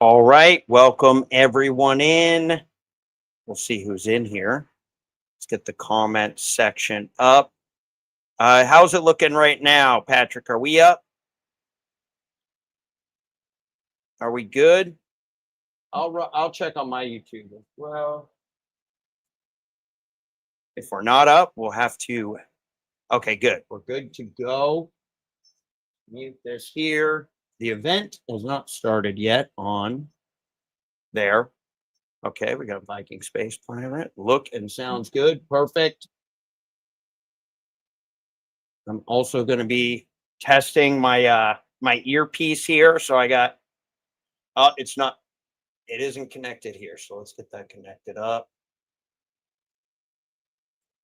All right, welcome everyone in. We'll see who's in here. Let's get the comment section up. How's it looking right now, Patrick? Are we up? Are we good? I'll check on my YouTube as well. If we're not up, we'll have to. Okay, good. We're good to go. Mute this here. The event has not started yet on there. Okay, we got a Viking space pirate. Look and sounds good. Perfect. I'm also going to be testing my my earpiece here. So I got it isn't connected here. So let's get that connected up.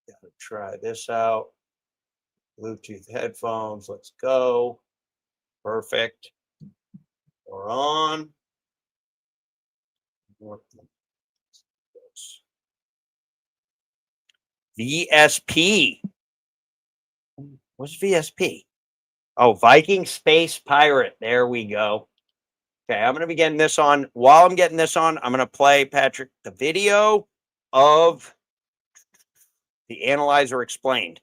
Gotta try this out. Bluetooth headphones. Let's go. Perfect. We're on. VSP. What's VSP? Oh, Viking Space Pirate. There we go. Okay, I'm going to be getting this on. While I'm getting this on, I'm going to play, Patrick, the video of the Analyzer Explained.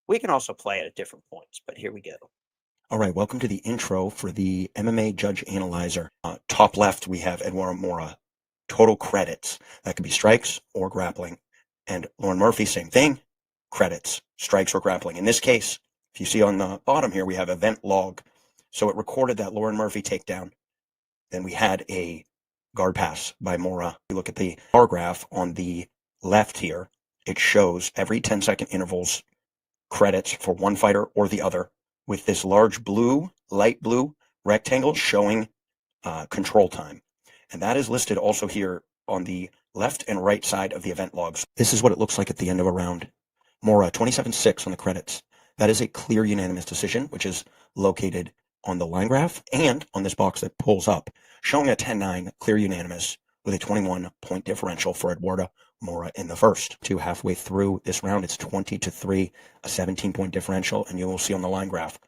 We can also play it at different points, but here we go. All right, welcome to the intro for the MMA Judge Analyzer. Top left, we have Eduardo Mora. Total credits. That could be strikes or grappling. And Lauren Murphy, same thing. Credits, strikes or grappling. In this case, if you see on the bottom here, we have event log. So it recorded that Lauren Murphy takedown. Then we had a guard pass by Mora. We look at the bar graph on the left here. It shows every 10-second intervals credits for one fighter or the other, with this large blue, light blue rectangle showing control time. And that is listed also here on the left and right side of the event logs. This is what it looks like at the end of a round. Mora, 27-6 on the credits. That is a clear unanimous decision, which is located on the line graph and on this box that pulls up, showing a 10-9 clear unanimous with a 21-point differential for Eduardo Mora in the first. To halfway through this round, it's 20-3, a 17-point differential, and you will see on the line graph,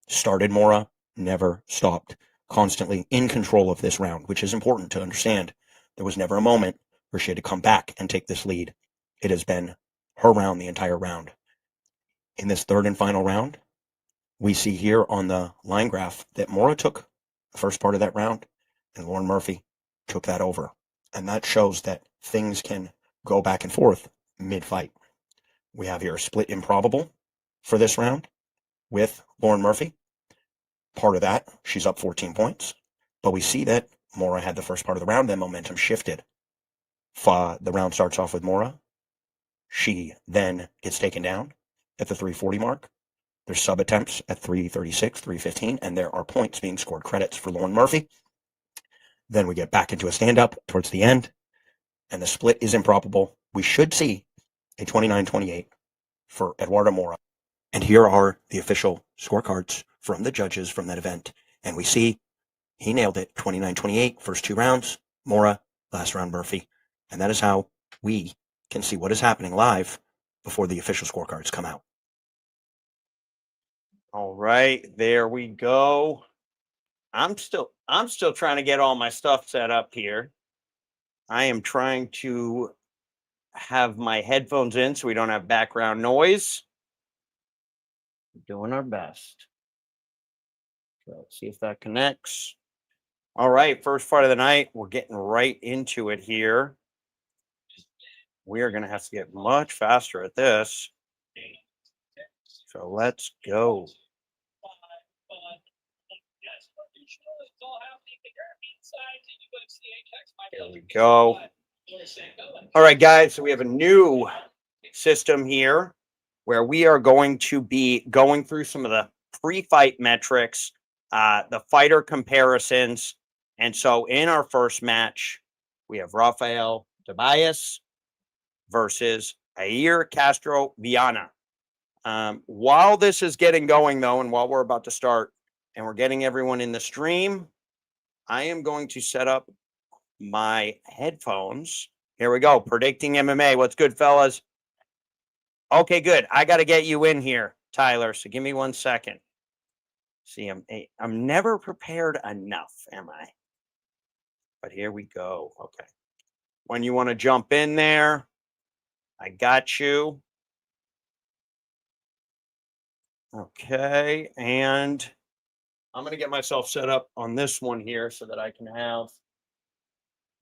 started Mora, never stopped, constantly in control of this round, which is important to understand. There was never a moment where she had to come back and take this lead. It has been her round the entire round. In this third and final round, we see here on the line graph that Mora took the first part of that round and Lauren Murphy took that over. And that shows that things can go back and forth mid-fight. We have here a split improbable for this round with Lauren Murphy. Part of that, she's up 14 points. But we see that Mora had the first part of the round, then momentum shifted. The round starts off with Mora. She then gets taken down at the 340 mark. There's sub attempts at 336, 315, and there are points being scored, credits for Lauren Murphy. Then we get back into a stand-up towards the end, and the split is improbable. We should see a 29-28 for Eduardo Mora. And here are the official scorecards from the judges from that event. And we see he nailed it, 29-28, first two rounds, Mora, last round Murphy. And that is how we can see what is happening live before the official scorecards come out. All right, there we go. I'm still trying to get all my stuff set up here. I am trying to have my headphones in so we don't have background noise. We're doing our best. So let's see if that connects. All right, first fight of the night. We're getting right into it here. We are going to have to get much faster at this. So let's go. There we go. All right, guys. So we have a new system here where we are going to be going through some of the pre-fight metrics, the fighter comparisons. And so in our first match, we have Rafael Tobias versus Jair Castro Viana. While this is getting going, though, and while we're about to start and we're getting everyone in the stream, I am going to set up my headphones. Here we go. Predicting MMA. What's good, fellas? Okay, good. I got to get you in here, Tyler. So give me 1 second. See, I'm never prepared enough, am I? But here we go. Okay. When you want to jump in there, I got you. Okay. And I'm going to get myself set up on this one here so that I can have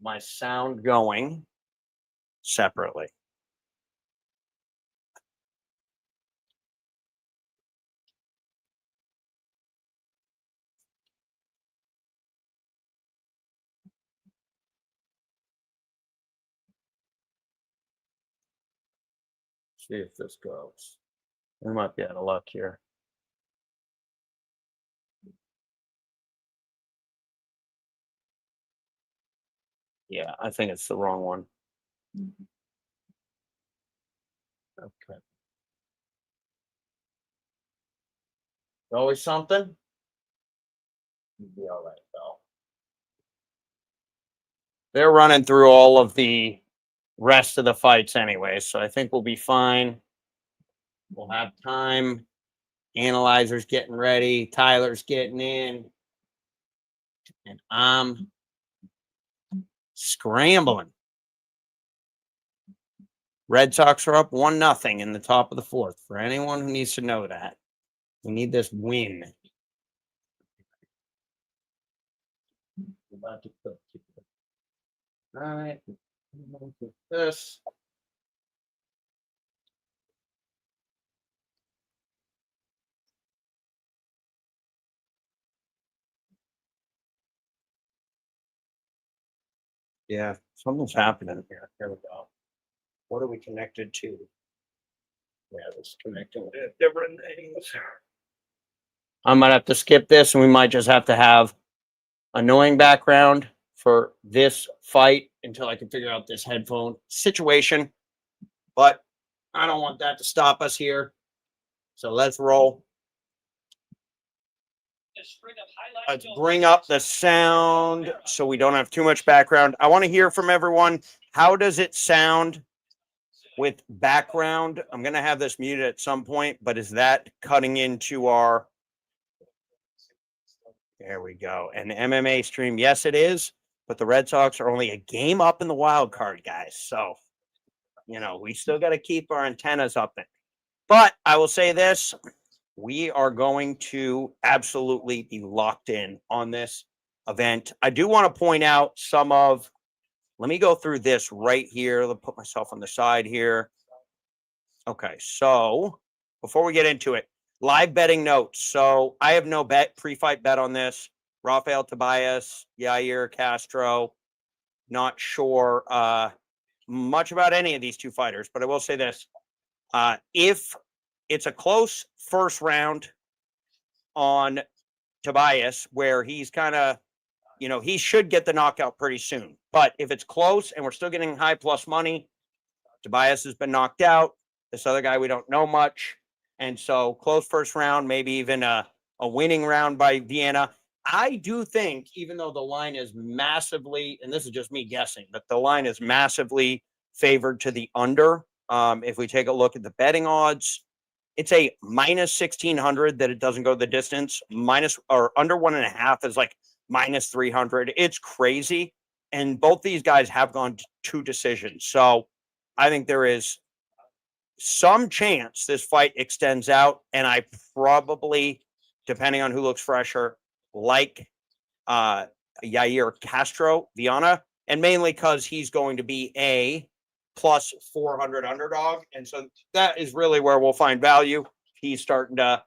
my sound going separately. See if this goes. We might be out of luck here. Yeah, I think it's the wrong one. Okay. Always something. You'll be all right, though. They're running through all of the rest of the fights anyway, so I think we'll be fine. We'll have time. Analyzer's getting ready. Tyler's getting in. And I'm scrambling. Red Sox are up 1-0 in the top of the fourth. For anyone who needs to know that, we need this win. About to cook. All right. This. Yeah, something's happening here. Here we go. What are we connected to? Yeah, this connecting to different things. I might have to skip this, and we might just have to have annoying background for this fight until I can figure out this headphone situation. But I don't want that to stop us here. So let's roll. Let's bring up the sound so we don't have too much background. I want to hear from everyone. How does it sound with background? I'm going to have this muted at some point, but is that cutting into our... There we go. An MMA stream. Yes, it is. But the Red Sox are only a game up in the wild card, guys. So, we still got to keep our antennas up there. But I will say this. We are going to absolutely be locked in on this event. I do want to point out let me go through this right here. Let me put myself on the side here. Okay, so before we get into it, live betting notes. So I have no pre-fight bet on this. Rafael Tobias, Yair Castro. Not sure much about any of these two fighters, but I will say this. If it's a close first round on Tobias, where he's kind of, he should get the knockout pretty soon. But if it's close and we're still getting high plus money, Tobias has been knocked out. This other guy, we don't know much. And so close first round, maybe even a winning round by Vienna. I do think, even though the line is massively, and this is just me guessing, but the line is massively favored to the under. If we take a look at the betting odds, it's a minus 1,600 that it doesn't go the distance. Minus or under 1.5 is like minus 300. It's crazy. And both these guys have gone to decisions. So I think there is some chance this fight extends out. And I probably, depending on who looks fresher, like Yair Castro, Viana, and mainly because he's going to be a plus 400 underdog. And so that is really where we'll find value. He's starting to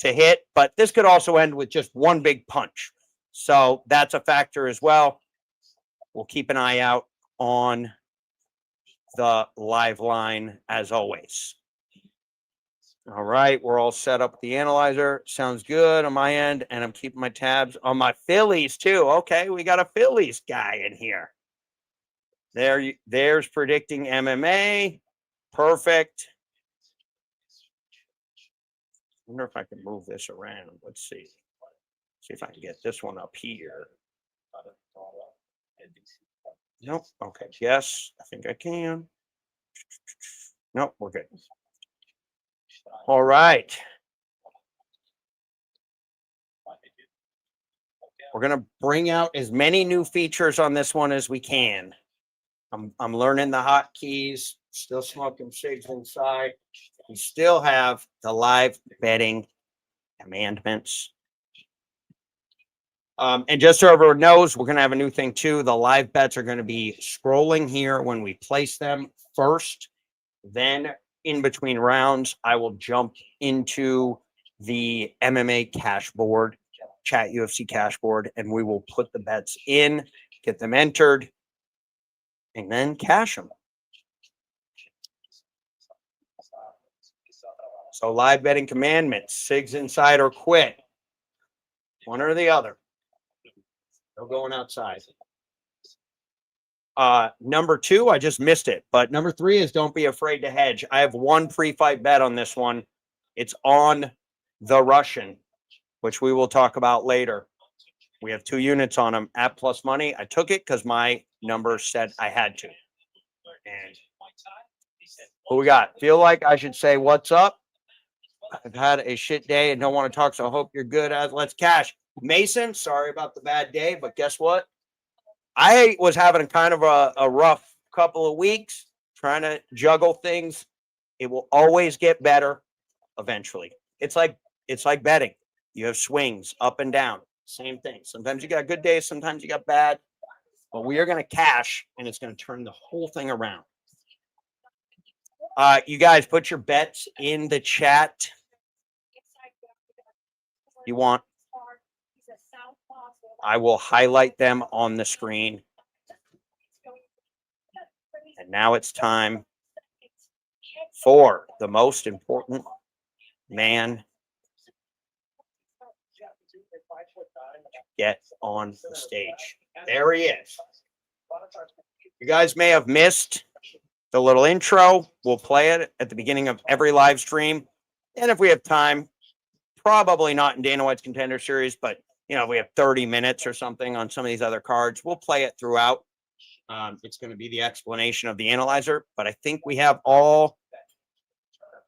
hit, but this could also end with just one big punch. So that's a factor as well. We'll keep an eye out on the live line as always. All right, we're all set up with the analyzer. Sounds good on my end, and I'm keeping my tabs on my Phillies too. Okay, we got a Phillies guy in here. There's predicting MMA. Perfect. I wonder if I can move this around. Let's see. See if I can get this one up here. Nope. Okay. Yes, I think I can. Nope, we're good. All right. We're going to bring out as many new features on this one as we can. I'm learning the hotkeys, still smoking cigs inside. We still have the live betting commandments. And just so everyone knows, we're going to have a new thing too. The live bets are going to be scrolling here when we place them first. Then in between rounds, I will jump into the MMA cash board, Chat UFC cash board, and we will put the bets in, get them entered, and then cash them. So live betting commandments, SIGs inside or quit. One or the other. No going outside. Number 2, I just missed it. But number 3 is don't be afraid to hedge. I have one pre-fight bet on this one. It's on the Russian, which we will talk about later. We have 2 units on him at plus money. I took it because my number said I had to. And who we got? Feel like I should say what's up. I've had a shit day and don't want to talk, so I hope you're good. Let's cash. Mason, sorry about the bad day, but guess what? I was having kind of a rough couple of weeks trying to juggle things. It will always get better eventually. It's like betting. You have swings up and down. Same thing. Sometimes you got good days, sometimes you got bad. But we are going to cash, and it's going to turn the whole thing around. You guys put your bets in the chat. You want? I will highlight them on the screen. And now it's time for the most important man get on the stage. There he is. You guys may have missed the little intro. We'll play it at the beginning of every live stream. And if we have time, probably not in Dana White's Contender Series, but we have 30 minutes or something on some of these other cards. We'll play it throughout. It's going to be the explanation of the analyzer, but I think we have all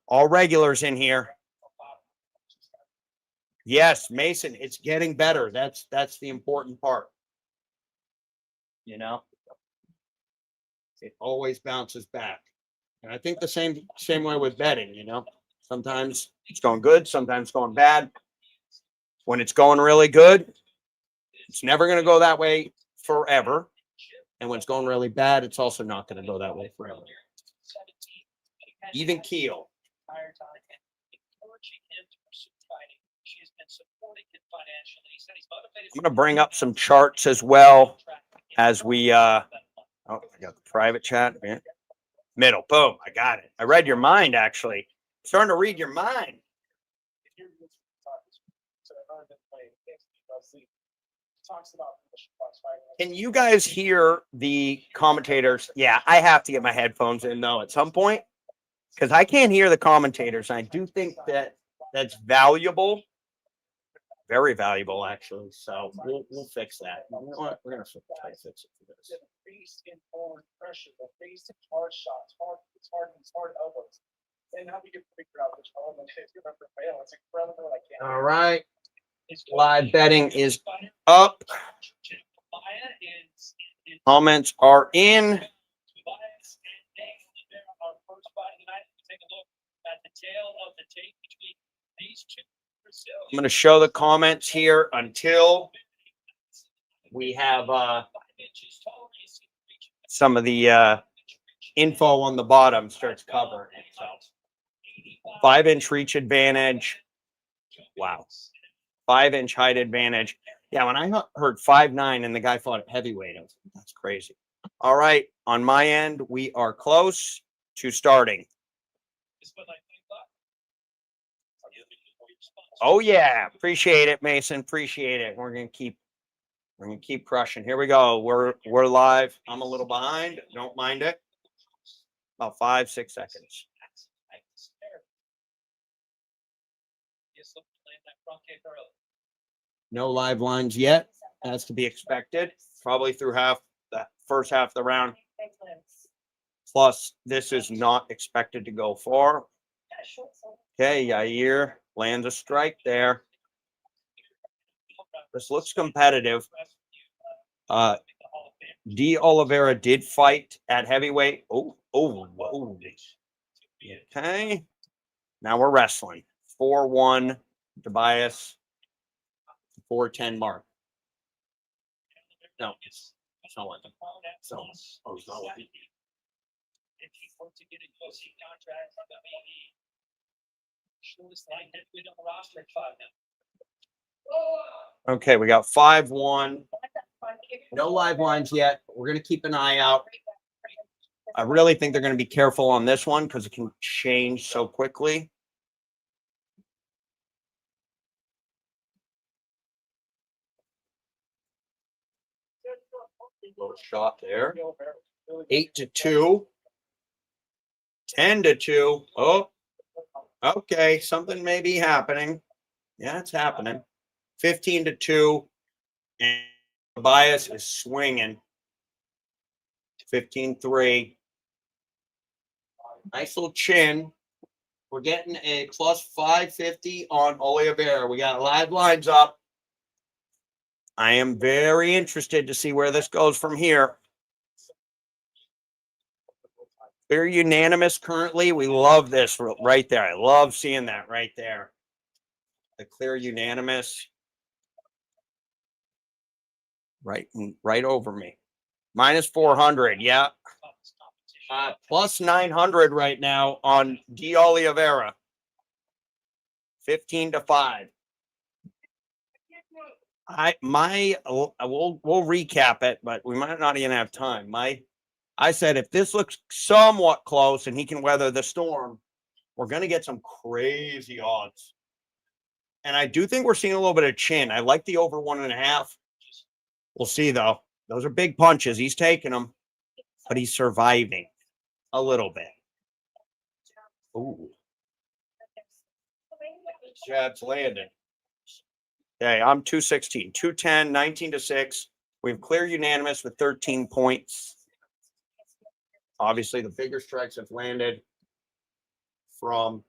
regulars in here. Yes, Mason, it's getting better. That's the important part. It always bounces back. And I think the same way with betting, Sometimes it's going good, sometimes it's going bad. When it's going really good, it's never going to go that way forever. And when it's going really bad, it's also not going to go that way forever. Even keel. I'm going to bring up some charts as well as we I got the private chat. Middle. Boom. I got it. I read your mind, actually. I'm starting to read your mind. Can you guys hear the commentators? Yeah, I have to get my headphones in, though, at some point, because I can't hear the commentators. I do think that's valuable. Very valuable, actually. So we'll fix that. We're going to try to fix it for this. In forward pressure, the face hard shots, hard elbows. And how do you figure out which element is going to prevail? It's incredible. All right. Live betting is up. Comments are in. I'm going to show the comments here until we have some of the info on the bottom starts covering it. So 5-inch reach advantage. Wow. 5-inch height advantage. Yeah, when I heard 5'9" and the guy fought at heavyweight, I was like, that's crazy. All right, on my end, we are close to starting. Oh yeah, appreciate it, Mason. Appreciate it. We're gonna keep crushing. Here we go. We're live. I'm a little behind. Don't mind it. About 5-6 seconds. No live lines yet, as to be expected. Probably through the first half of the round. Plus, this is not expected to go far. Okay, Yair lands a strike there. This looks competitive. D. Oliveira did fight at heavyweight. Oh. Okay. Now we're wrestling. 4-1 Tobias. 4-10 Mark. No, it's not like that. It's not like that. If he were to get a UFC contract, that may be shortest line that we don't roster at 5 now. Okay, we got 5-1. No live lines yet. We're going to keep an eye out. I really think they're going to be careful on this one because it can change so quickly. Little shot there. 8-2. 10-2. Oh, okay. Something may be happening. Yeah, it's happening. 15-2. And Tobias is swinging. 15-3. Nice little chin. We're getting a plus 550 on Oliveira. We got live lines up. I am very interested to see where this goes from here. They're unanimous currently. We love this right there. I love seeing that right there. The clear unanimous. Right over me. Minus 400. Yeah. Plus 900 right now on D. Oliveira. 15-5. We'll recap it, but we might not even have time. I said if this looks somewhat close and he can weather the storm, we're going to get some crazy odds. And I do think we're seeing a little bit of chin. I like the over 1.5. We'll see though. Those are big punches. He's taking them, but he's surviving a little bit. Ooh. Jabs landed. Okay, I'm 216, 210, 19-6. We've clear unanimous with 13 points. Obviously, the bigger strikes have landed from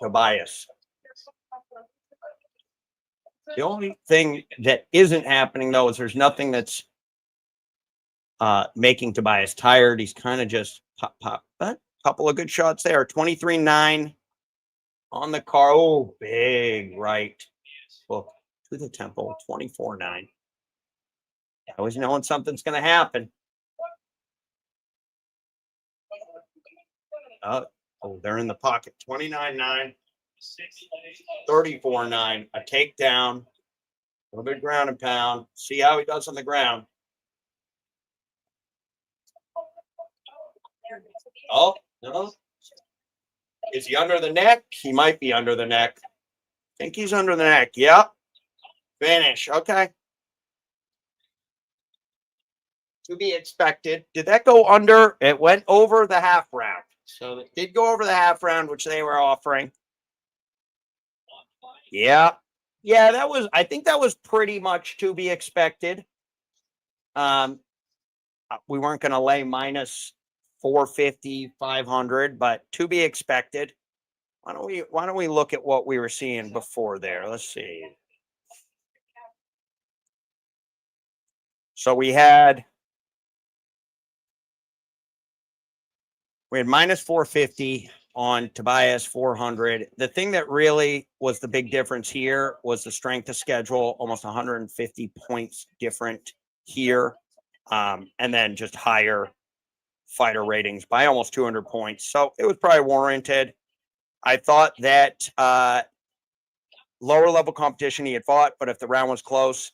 Tobias. The only thing that isn't happening, though, is there's nothing that's making Tobias tired. He's kind of just pop. But a couple of good shots there. 23-9 on the car. Oh, big right. Well, to the temple, 24-9. I always knowing something's going to happen. Oh, they're in the pocket. 29-9. 34-9. A takedown. A little bit ground and pound. See how he does on the ground. Oh, no. Is he under the neck? He might be under the neck. I think he's under the neck. Yep. Finish. Okay. To be expected. Did that go under? It went over the half round. So it did go over the half round, which they were offering. Yeah. Yeah, I think that was pretty much to be expected. We weren't going to lay minus 450, 500, but to be expected. Why don't we look at what we were seeing before there? Let's see. So we had minus 450 on Tobias, 400. The thing that really was the big difference here was the strength of schedule, almost 150 points different here. And then just higher fighter ratings by almost 200 points. So it was probably warranted. I thought that lower level competition he had fought, but if the round was close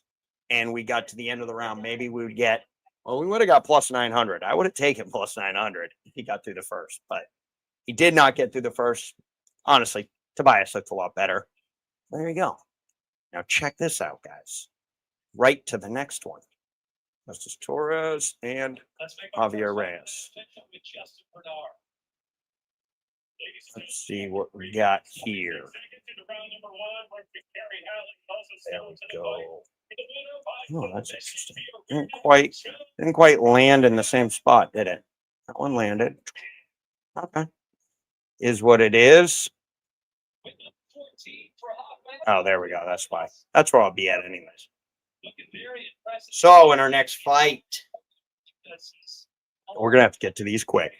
and we got to the end of the round, maybe we would get, we would have got plus 900. I would have taken plus 900 if he got through the first, but he did not get through the first. Honestly, Tobias looked a lot better. There you go. Now check this out, guys. Right to the next one. Justice Torres and Javier Reyes. Let's see what we got here. There we go. Oh, that's interesting. Didn't quite land in the same spot, did it? That one landed. Okay. Is what it is. Oh, there we go. That's why. That's where I'll be at anyways. So in our next fight, we're going to have to get to these quick.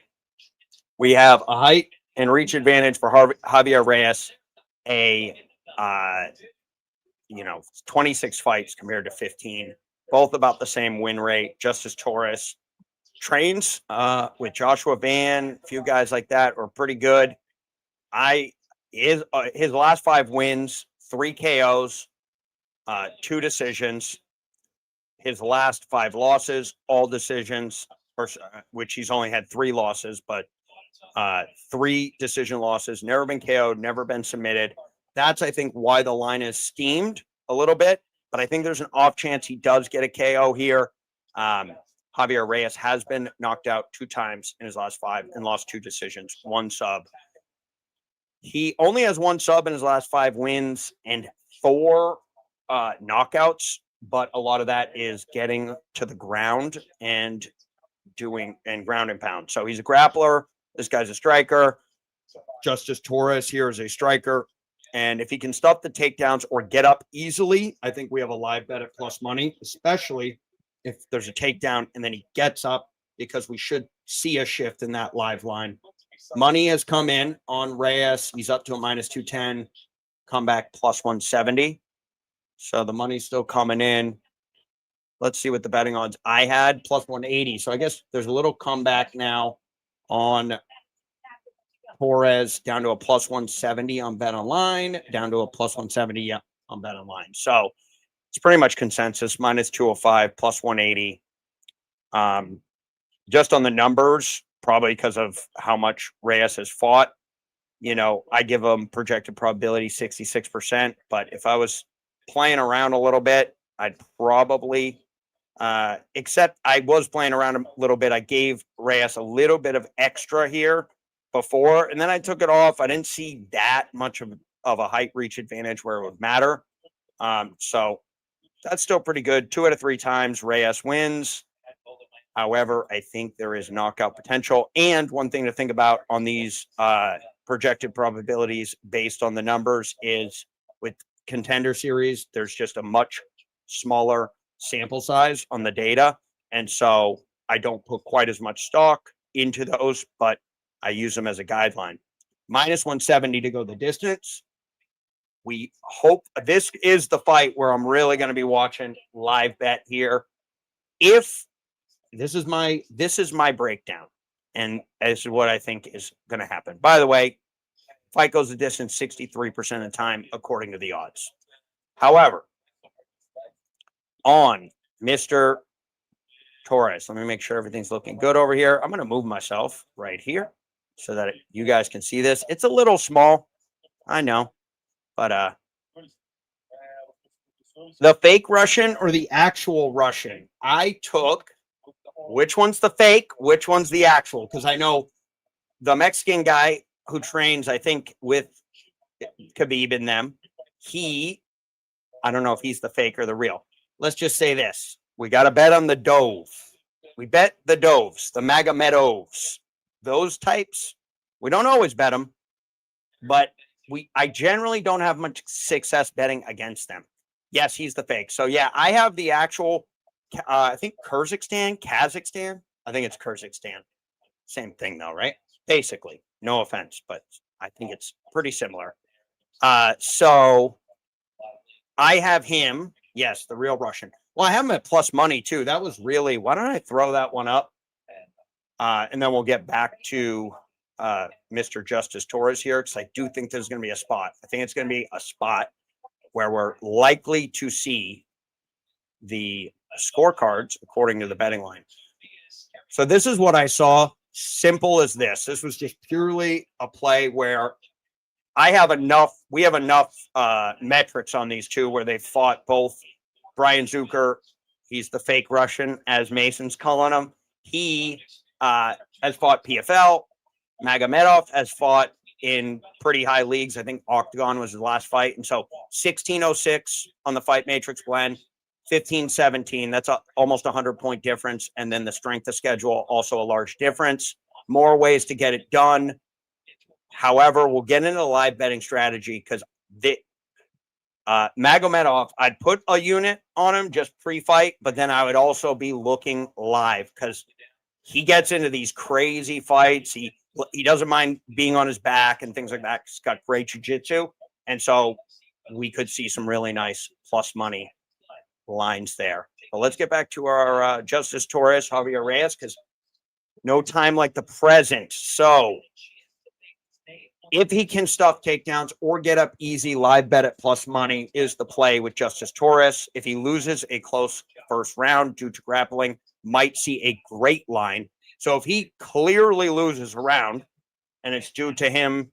We have a height and reach advantage for Javier Reyes, a 26 fights compared to 15, both about the same win rate. Justice Torres trains with Joshua Van, a few guys like that are pretty good. His last 5 wins, 3 KOs, 2 decisions. His last 5 losses, all decisions, which he's only had 3 losses, but 3 decision losses, never been KO'd, never been submitted. That's, I think, why the line is steamed a little bit, but I think there's an off chance he does get a KO here. Javier Reyes has been knocked out 2 times in his last 5 and lost 2 decisions, 1 sub. He only has 1 sub in his last 5 wins and 4 knockouts, but a lot of that is getting to the ground and ground and pound. So he's a grappler. This guy's a striker. Justice Torres here is a striker. And if he can stop the takedowns or get up easily, I think we have a live bet at plus money, especially if there's a takedown and then he gets up, because we should see a shift in that live line. Money has come in on Reyes. He's up to a minus 210, comeback plus 170. So the money's still coming in. Let's see what the betting odds I had, plus 180. So I guess there's a little comeback now on Torres, down to a plus 170 on Bet Online, down to a plus 170 on Bet Online. So it's pretty much consensus, minus 205, plus 180. Just on the numbers, probably because of how much Reyes has fought, I give him projected probability 66%. But if I was playing around a little bit, I'd probably, except I was playing around a little bit. I gave Reyes a little bit of extra here before, and then I took it off. I didn't see that much of a height reach advantage where it would matter. So that's still pretty good. 2 out of 3 times Reyes wins. However, I think there is knockout potential. And one thing to think about on these projected probabilities based on the numbers is with Contender series, there's just a much smaller sample size on the data. And so I don't put quite as much stock into those, but I use them as a guideline. Minus 170 to go the distance. We hope this is the fight where I'm really going to be watching live bet here. If this is my breakdown, and this is what I think is going to happen. By the way, fight goes the distance 63% of the time, according to the odds. However, on Mr. Torres, let me make sure everything's looking good over here. I'm going to move myself right here so that you guys can see this. It's a little small, I know, but the fake Russian or the actual Russian, I took which one's the fake, which one's the actual, because I know the Mexican guy who trains, I think, with Khabib and them, I don't know if he's the fake or the real. Let's just say this. We got to bet on the Dove. We bet the Doves, the Magomedovs. Those types, we don't always bet them, but I generally don't have much success betting against them. Yes, he's the fake. So, yeah, I have the actual, I think Kazakhstan. I think it's Kazakhstan. Same thing, though, right? Basically. No offense, but I think it's pretty similar. So I have him. Yes, the real Russian. Well, I have him at plus money, too. That was really, why don't I throw that one up? And then we'll get back to Mr. Justice Torres here, because I do think there's going to be a spot. I think it's going to be a spot where we're likely to see the scorecards according to the betting line. So this is what I saw. Simple as this. This was just purely a play where we have enough metrics on these two where they fought both. Brian Zucker, he's the fake Russian, as Mason's calling him. He has fought PFL. Magomedov has fought in pretty high leagues. I think Octagon was his last fight. And so 1606 on the Fight Matrix blend, 1517. That's almost 100-point difference. And then the strength of schedule, also a large difference. More ways to get it done. However, we'll get into the live betting strategy because Magomedov, I'd put a unit on him just pre-fight, but then I would also be looking live because he gets into these crazy fights. He doesn't mind being on his back and things like that. He's got great jiu-jitsu. And so we could see some really nice plus money lines there. But let's get back to our Justice Torres, Javier Reyes, because no time like the present. So if he can stuff takedowns or get up easy, live bet at plus money is the play with Justice Torres. If he loses a close first round due to grappling, might see a great line. So if he clearly loses a round and it's due to him,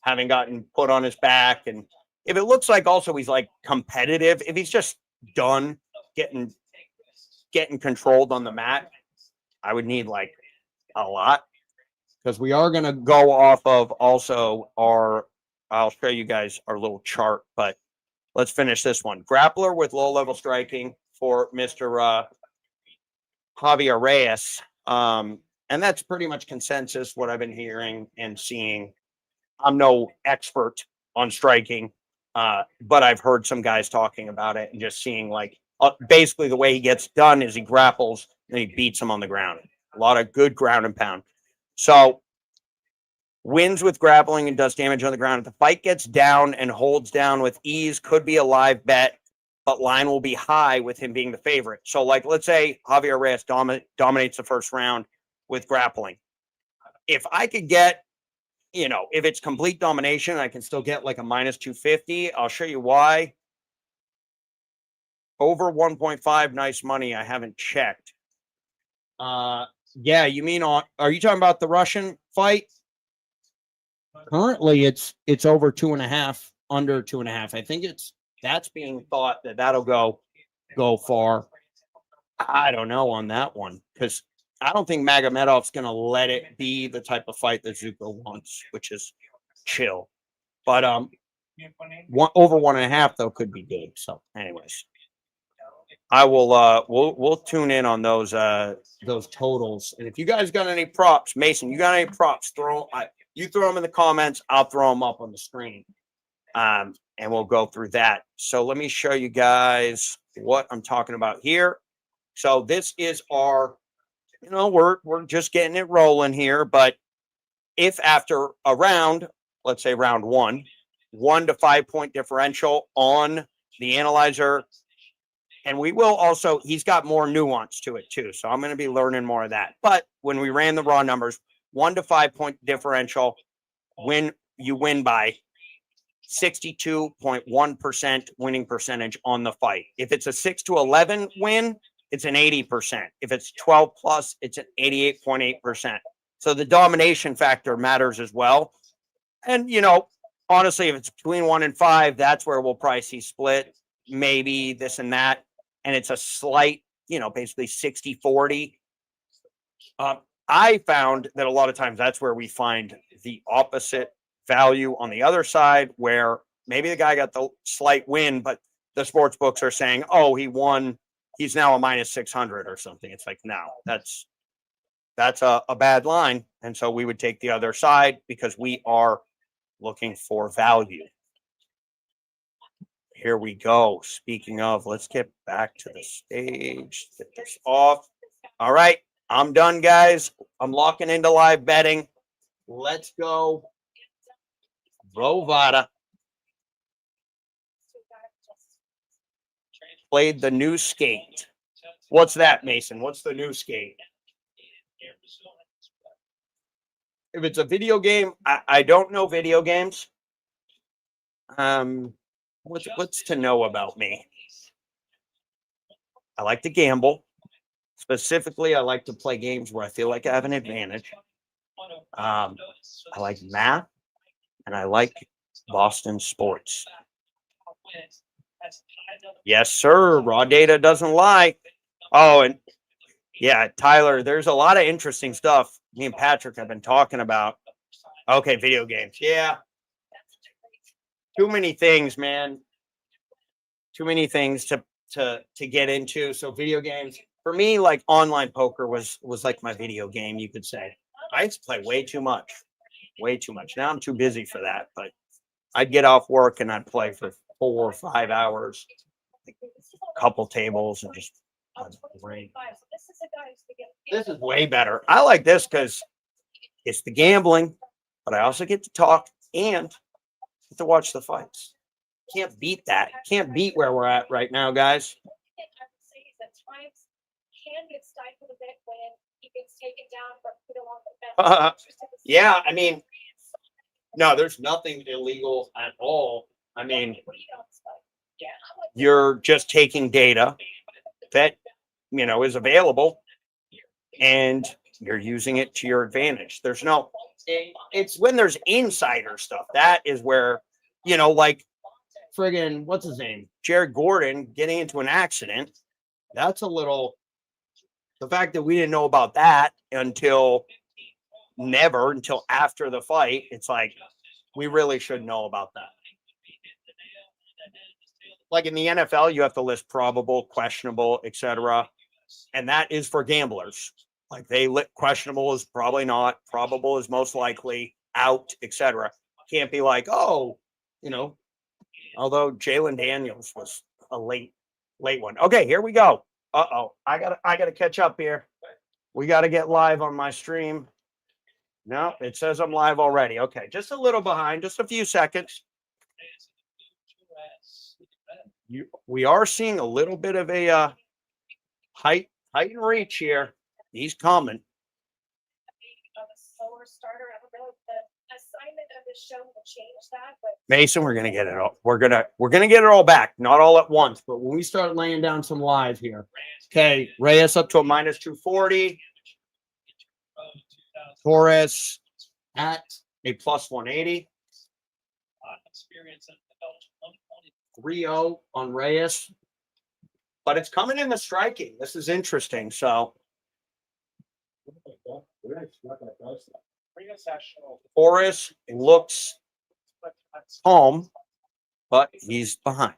having gotten put on his back, and if it looks like also he's like competitive, if he's just done getting controlled on the mat, I would need like a lot, because we are going to go off of also I'll show you guys our little chart, but let's finish this one. Grappler with low level striking for Mr. Javier Reyes. And that's pretty much consensus, what I've been hearing and seeing. I'm no expert on striking, but I've heard some guys talking about it and just seeing like basically the way he gets done is he grapples and he beats him on the ground. A lot of good ground and pound. So wins with grappling and does damage on the ground. If the fight gets down and holds down with ease, could be a live bet, but line will be high with him being the favorite. So like, let's say Javier Reyes dominates the first round with grappling. If I could get, if it's complete domination, I can still get like a minus 250. I'll show you why. Over 1.5, nice money. I haven't checked. Yeah, you mean are you talking about the Russian fight? Currently, it's over 2.5, under 2.5. I think that's being thought that'll go far. I don't know on that one, because I don't think Magomedov's going to let it be the type of fight that Zuko wants, which is chill. But over 1.5 though could be good. So, anyways, I will we'll tune in on those totals. And if you guys got any props, Mason, you got any props? You throw them in the comments. I'll throw them up on the screen, and we'll go through that. So let me show you guys what I'm talking about here. So this is our, we're just getting it rolling here. But if after a round, let's say round 1 to 5 point differential on the analyzer, and we will also, he's got more nuance to it too. So I'm going to be learning more of that. But when we ran the raw numbers, 1 to 5 point differential, you win by 62.1% winning percentage on the fight. If it's a 6 to 11 win, it's an 80%. If it's 12 plus, it's an 88.8%. So the domination factor matters as well. And, honestly, if it's between 1 and 5, that's where we'll probably see split, maybe this and that. And it's a slight, basically 60-40. I found that a lot of times that's where we find the opposite value on the other side, where maybe the guy got the slight win, but the sports books are saying, oh, he won. He's now a minus 600 or something. It's like, no, that's a bad line. And so we would take the other side because we are looking for value. Here we go. Speaking of, let's get back to the stage. Get this off. All right. I'm done, guys. I'm locking into live betting. Let's go. Bovada. Played the new skate. What's that, Mason? What's the new skate? If it's a video game, I don't know video games. What's to know about me? I like to gamble. Specifically, I like to play games where I feel like I have an advantage. I like math, and I like Boston sports. Yes, sir. Raw data doesn't lie. Oh, and yeah, Tyler, there's a lot of interesting stuff me and Patrick have been talking about. Okay, video games. Yeah. Too many things, man. Too many things to get into. So video games, for me, like online poker was like my video game, you could say. I used to play way too much. Now I'm too busy for that, but I'd get off work and I'd play for 4 or 5 hours, like a couple tables, and just great. This is way better. I like this because it's the gambling, but I also get to talk and get to watch the fights. Can't beat that. Can't beat where we're at right now, guys. Yeah, I mean, no, there's nothing illegal at all. I mean, you're just taking data that, is available, and you're using it to your advantage. There's no, it's when there's insider stuff. That is where, like friggin', what's his name? Jared Gordon getting into an accident. That's a little, the fact that we didn't know about that until after the fight. It's like, we really should know about that. Like in the NFL, you have to list probable, questionable, etc. And that is for gamblers. Like questionable is probably not, probable is most likely, out, etc. Can't be like, although Jalen Daniels was a late one. Okay, here we go. I gotta catch up here. We gotta get live on my stream. No, it says I'm live already. Okay, just a little behind, just a few seconds. We are seeing a little bit of a height and reach here. He's coming. Mason, we're gonna get it all. We're gonna get it all back. Not all at once, but when we start laying down some live here. Okay, Reyes up to a minus 240. Torres at a plus 180. 3-0 on Reyes. But it's coming in the striking. This is interesting. So Torres looks home, but he's behind.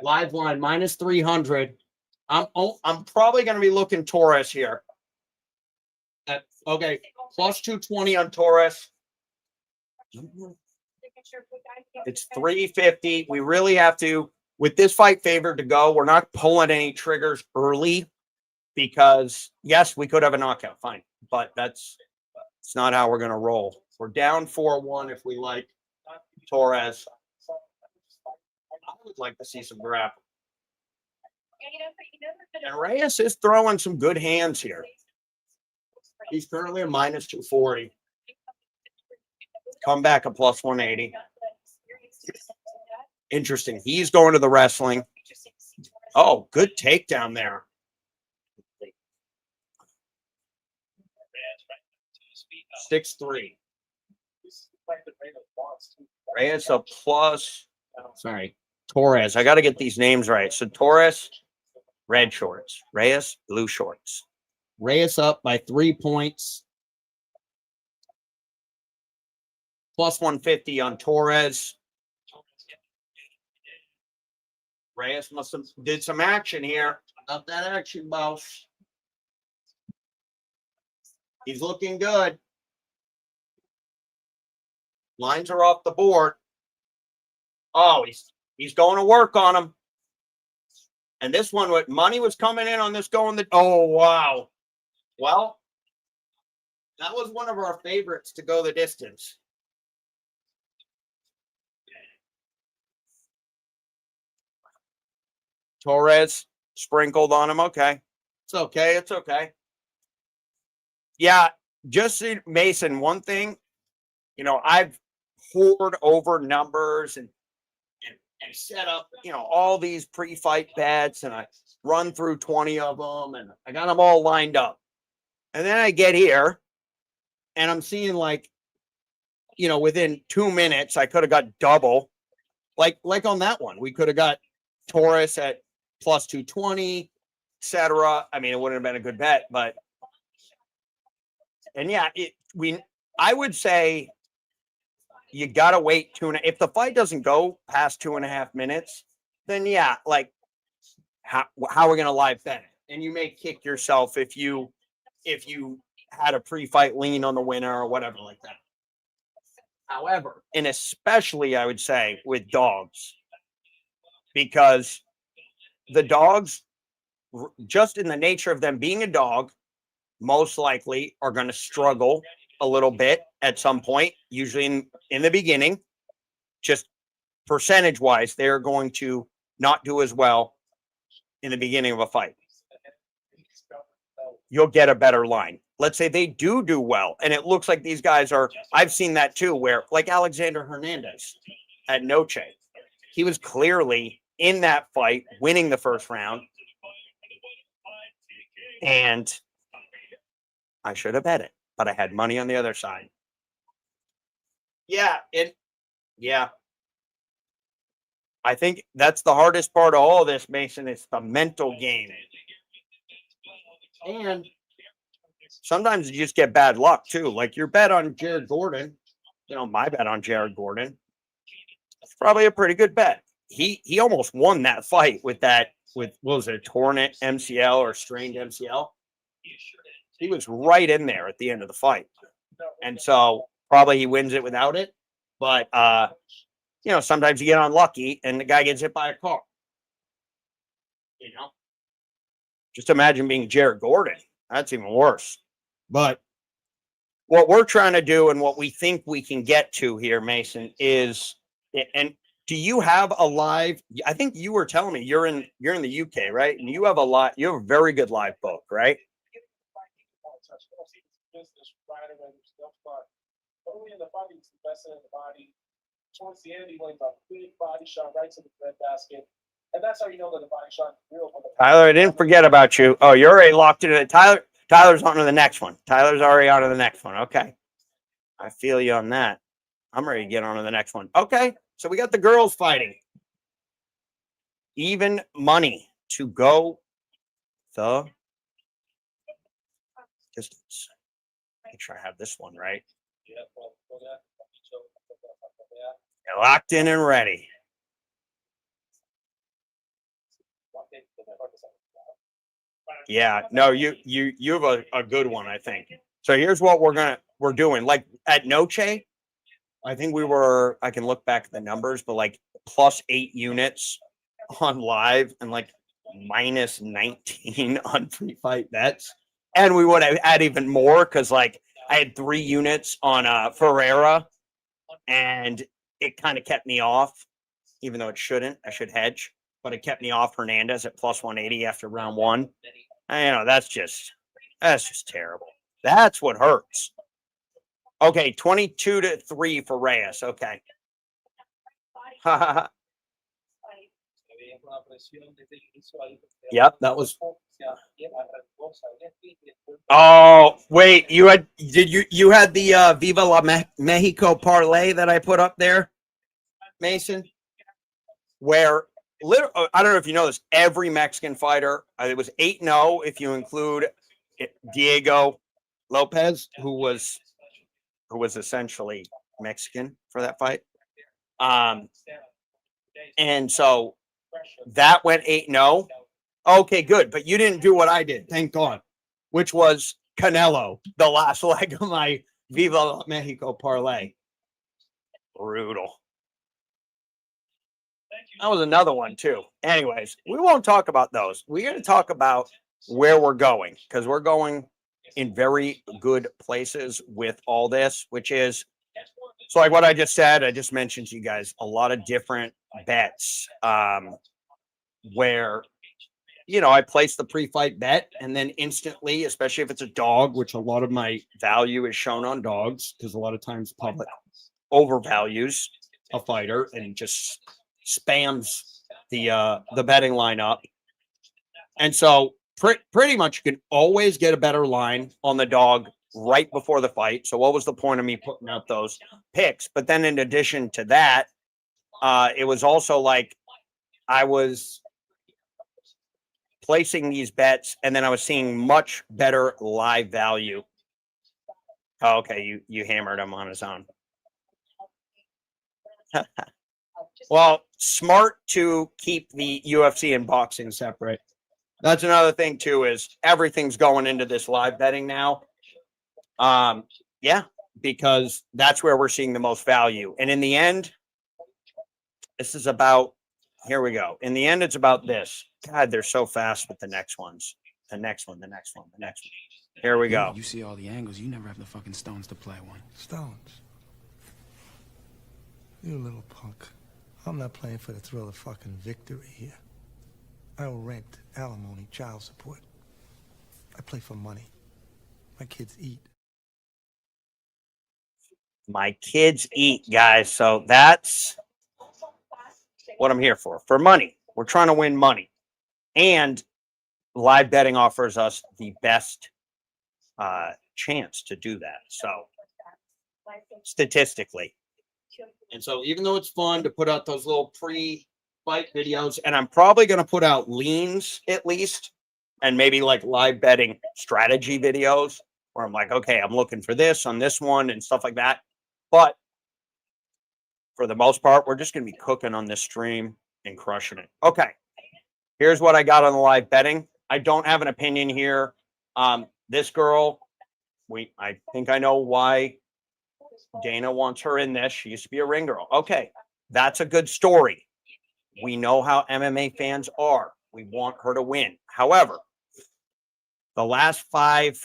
Live line minus 300. I'm probably going to be looking Torres here. Okay, plus 220 on Torres. It's 350. We really have to, with this fight favored to go, we're not pulling any triggers early because, yes, we could have a knockout, fine. But it's not how we're going to roll. We're down 4-1 if we like Torres. I would like to see some grappling. And Reyes is throwing some good hands here. He's currently a minus 240. Come back a plus 180. Interesting. He's going to the wrestling. Oh, good takedown there. Six 3. Reyes a plus. Sorry, Torres. I got to get these names right. So Torres, red shorts. Reyes, blue shorts. Reyes up by 3 points. Plus 150 on Torres. Reyes must have did some action here. Up that action, boss. He's looking good. Lines are off the board. Oh, he's going to work on him. And this one, what money was coming in on this going the. Oh, wow. Well, that was one of our favorites to go the distance. Torres sprinkled on him. Okay. It's okay. It's okay. Yeah. Just Mason, one thing, I've poured over numbers and set up, all these pre-fight bets, and I run through 20 of them, and I got them all lined up. And then I get here and I'm seeing within 2 minutes, I could have got double. Like on that one, we could have got Torres at plus 220, etc. I mean, it wouldn't have been a good bet, but yeah, I would say you gotta wait if the fight doesn't go past 2.5 minutes, then yeah, how are we gonna live bet it? And you may kick yourself if you had a pre-fight lean on the winner or whatever like that. However, and especially I would say with dogs, because the dogs, just in the nature of them being a dog, most likely are going to struggle a little bit at some point, usually in the beginning. Just percentage wise, they're going to not do as well in the beginning of a fight. You'll get a better line. Let's say they do well, and it looks like these guys are. I've seen that too, where like Alexander Hernandez at Noche, he was clearly in that fight, winning the first round, and I should have bet it, but I had money on the other side. Yeah, I think that's the hardest part of all of this, Mason. It's the mental game. And sometimes you just get bad luck too. Like your bet on Jared Gordon, my bet on Jared Gordon, it's probably a pretty good bet. He almost won that fight with what was it, torn MCL or strained MCL? He was right in there at the end of the fight. And so probably he wins it without it. But sometimes you get unlucky and the guy gets hit by a car. Just imagine being Jared Gordon. That's even worse. But what we're trying to do and what we think we can get to here, Mason, is, and do you have a live? I think you were telling me you're in the UK, right? And you have a very good live book, right? Towards the end, he went a big body shot right to the breadbasket. And that's how you know that the body shot is real. Tyler, I didn't forget about you. Oh, you're already locked into it. Tyler's on to the next one. Tyler's already on to the next one. Okay. I feel you on that. I'm ready to get on to the next one. Okay. So we got the girls fighting. Even money to go the distance. Make sure I have this one right. You're locked in and ready. Yeah, no, you have a good one, I think. So here's what we're doing. Like at Noche, I think I can look back at the numbers, but like +8 units on live and like -19 on free fight bets. And we would have had even more because like I had 3 units on Ferreira, and it kind of kept me off, even though it shouldn't. I should hedge, but it kept me off Hernandez at +180 after round 1. That's just terrible. That's what hurts. Okay, 22-3 for Reyes. Okay. Yep, that was. Oh wait, you had the Viva La Mexico parlay that I put up there, Mason, where I don't know if you know this, every Mexican fighter, it was 8-0 if you include Diego Lopez, who was essentially Mexican for that fight. And so that went 8-0. Okay, good. But you didn't do what I did, thank God, which was Canelo, the last leg of my Viva La Mexico parlay. Brutal. That was another one, too. Anyways, we won't talk about those. We're going to talk about where we're going, because we're going in very good places with all this, which is, so like what I just said, I just mentioned to you guys a lot of different bets where, I place the pre-fight bet and then instantly, especially if it's a dog, which a lot of my value is shown on dogs, because a lot of times public overvalues a fighter and just spams the betting line up. And so pretty much you can always get a better line on the dog right before the fight. So what was the point of me putting out those picks? But then in addition to that, it was also like I was placing these bets and then I was seeing much better live value. Oh, okay, you hammered him on his own. Well, smart to keep the UFC and boxing separate. That's another thing too, is everything's going into this live betting now. Yeah, because that's where we're seeing the most value. And in the end, this is about here we go. In the end, it's about this. God, they're so fast with the next ones. The next one, the next one, the next one. Here we go. You see all the angles. You never have the fucking stones to play one. Stones? You little punk. I'm not playing for the thrill of fucking victory here. I owe rent, alimony, child support. I play for money. My kids eat. My kids eat, guys. So that's what I'm here for money. We're trying to win money. And live betting offers us the best chance to do that. So statistically. And so even though it's fun to put out those little pre-fight videos, and I'm probably going to put out leans at least, and maybe like live betting strategy videos where I'm like, okay, I'm looking for this on this one and stuff like that. But for the most part, we're just going to be cooking on this stream and crushing it. Okay. Here's what I got on the live betting. I don't have an opinion here. This girl, I think I know why Dana wants her in this. She used to be a ring girl. Okay. That's a good story. We know how MMA fans are. We want her to win. However, the last 5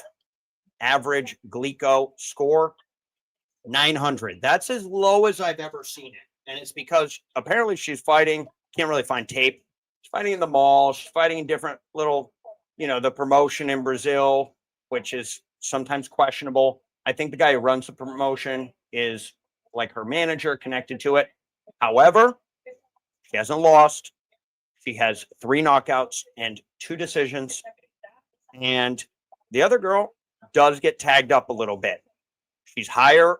average Glico score, 900. That's as low as I've ever seen it. And it's because apparently she's fighting, can't really find tape. She's fighting in the mall. She's fighting in different little, the promotion in Brazil, which is sometimes questionable. I think the guy who runs the promotion is like her manager connected to it. However, she hasn't lost. She has 3 knockouts and 2 decisions. And the other girl does get tagged up a little bit. She's higher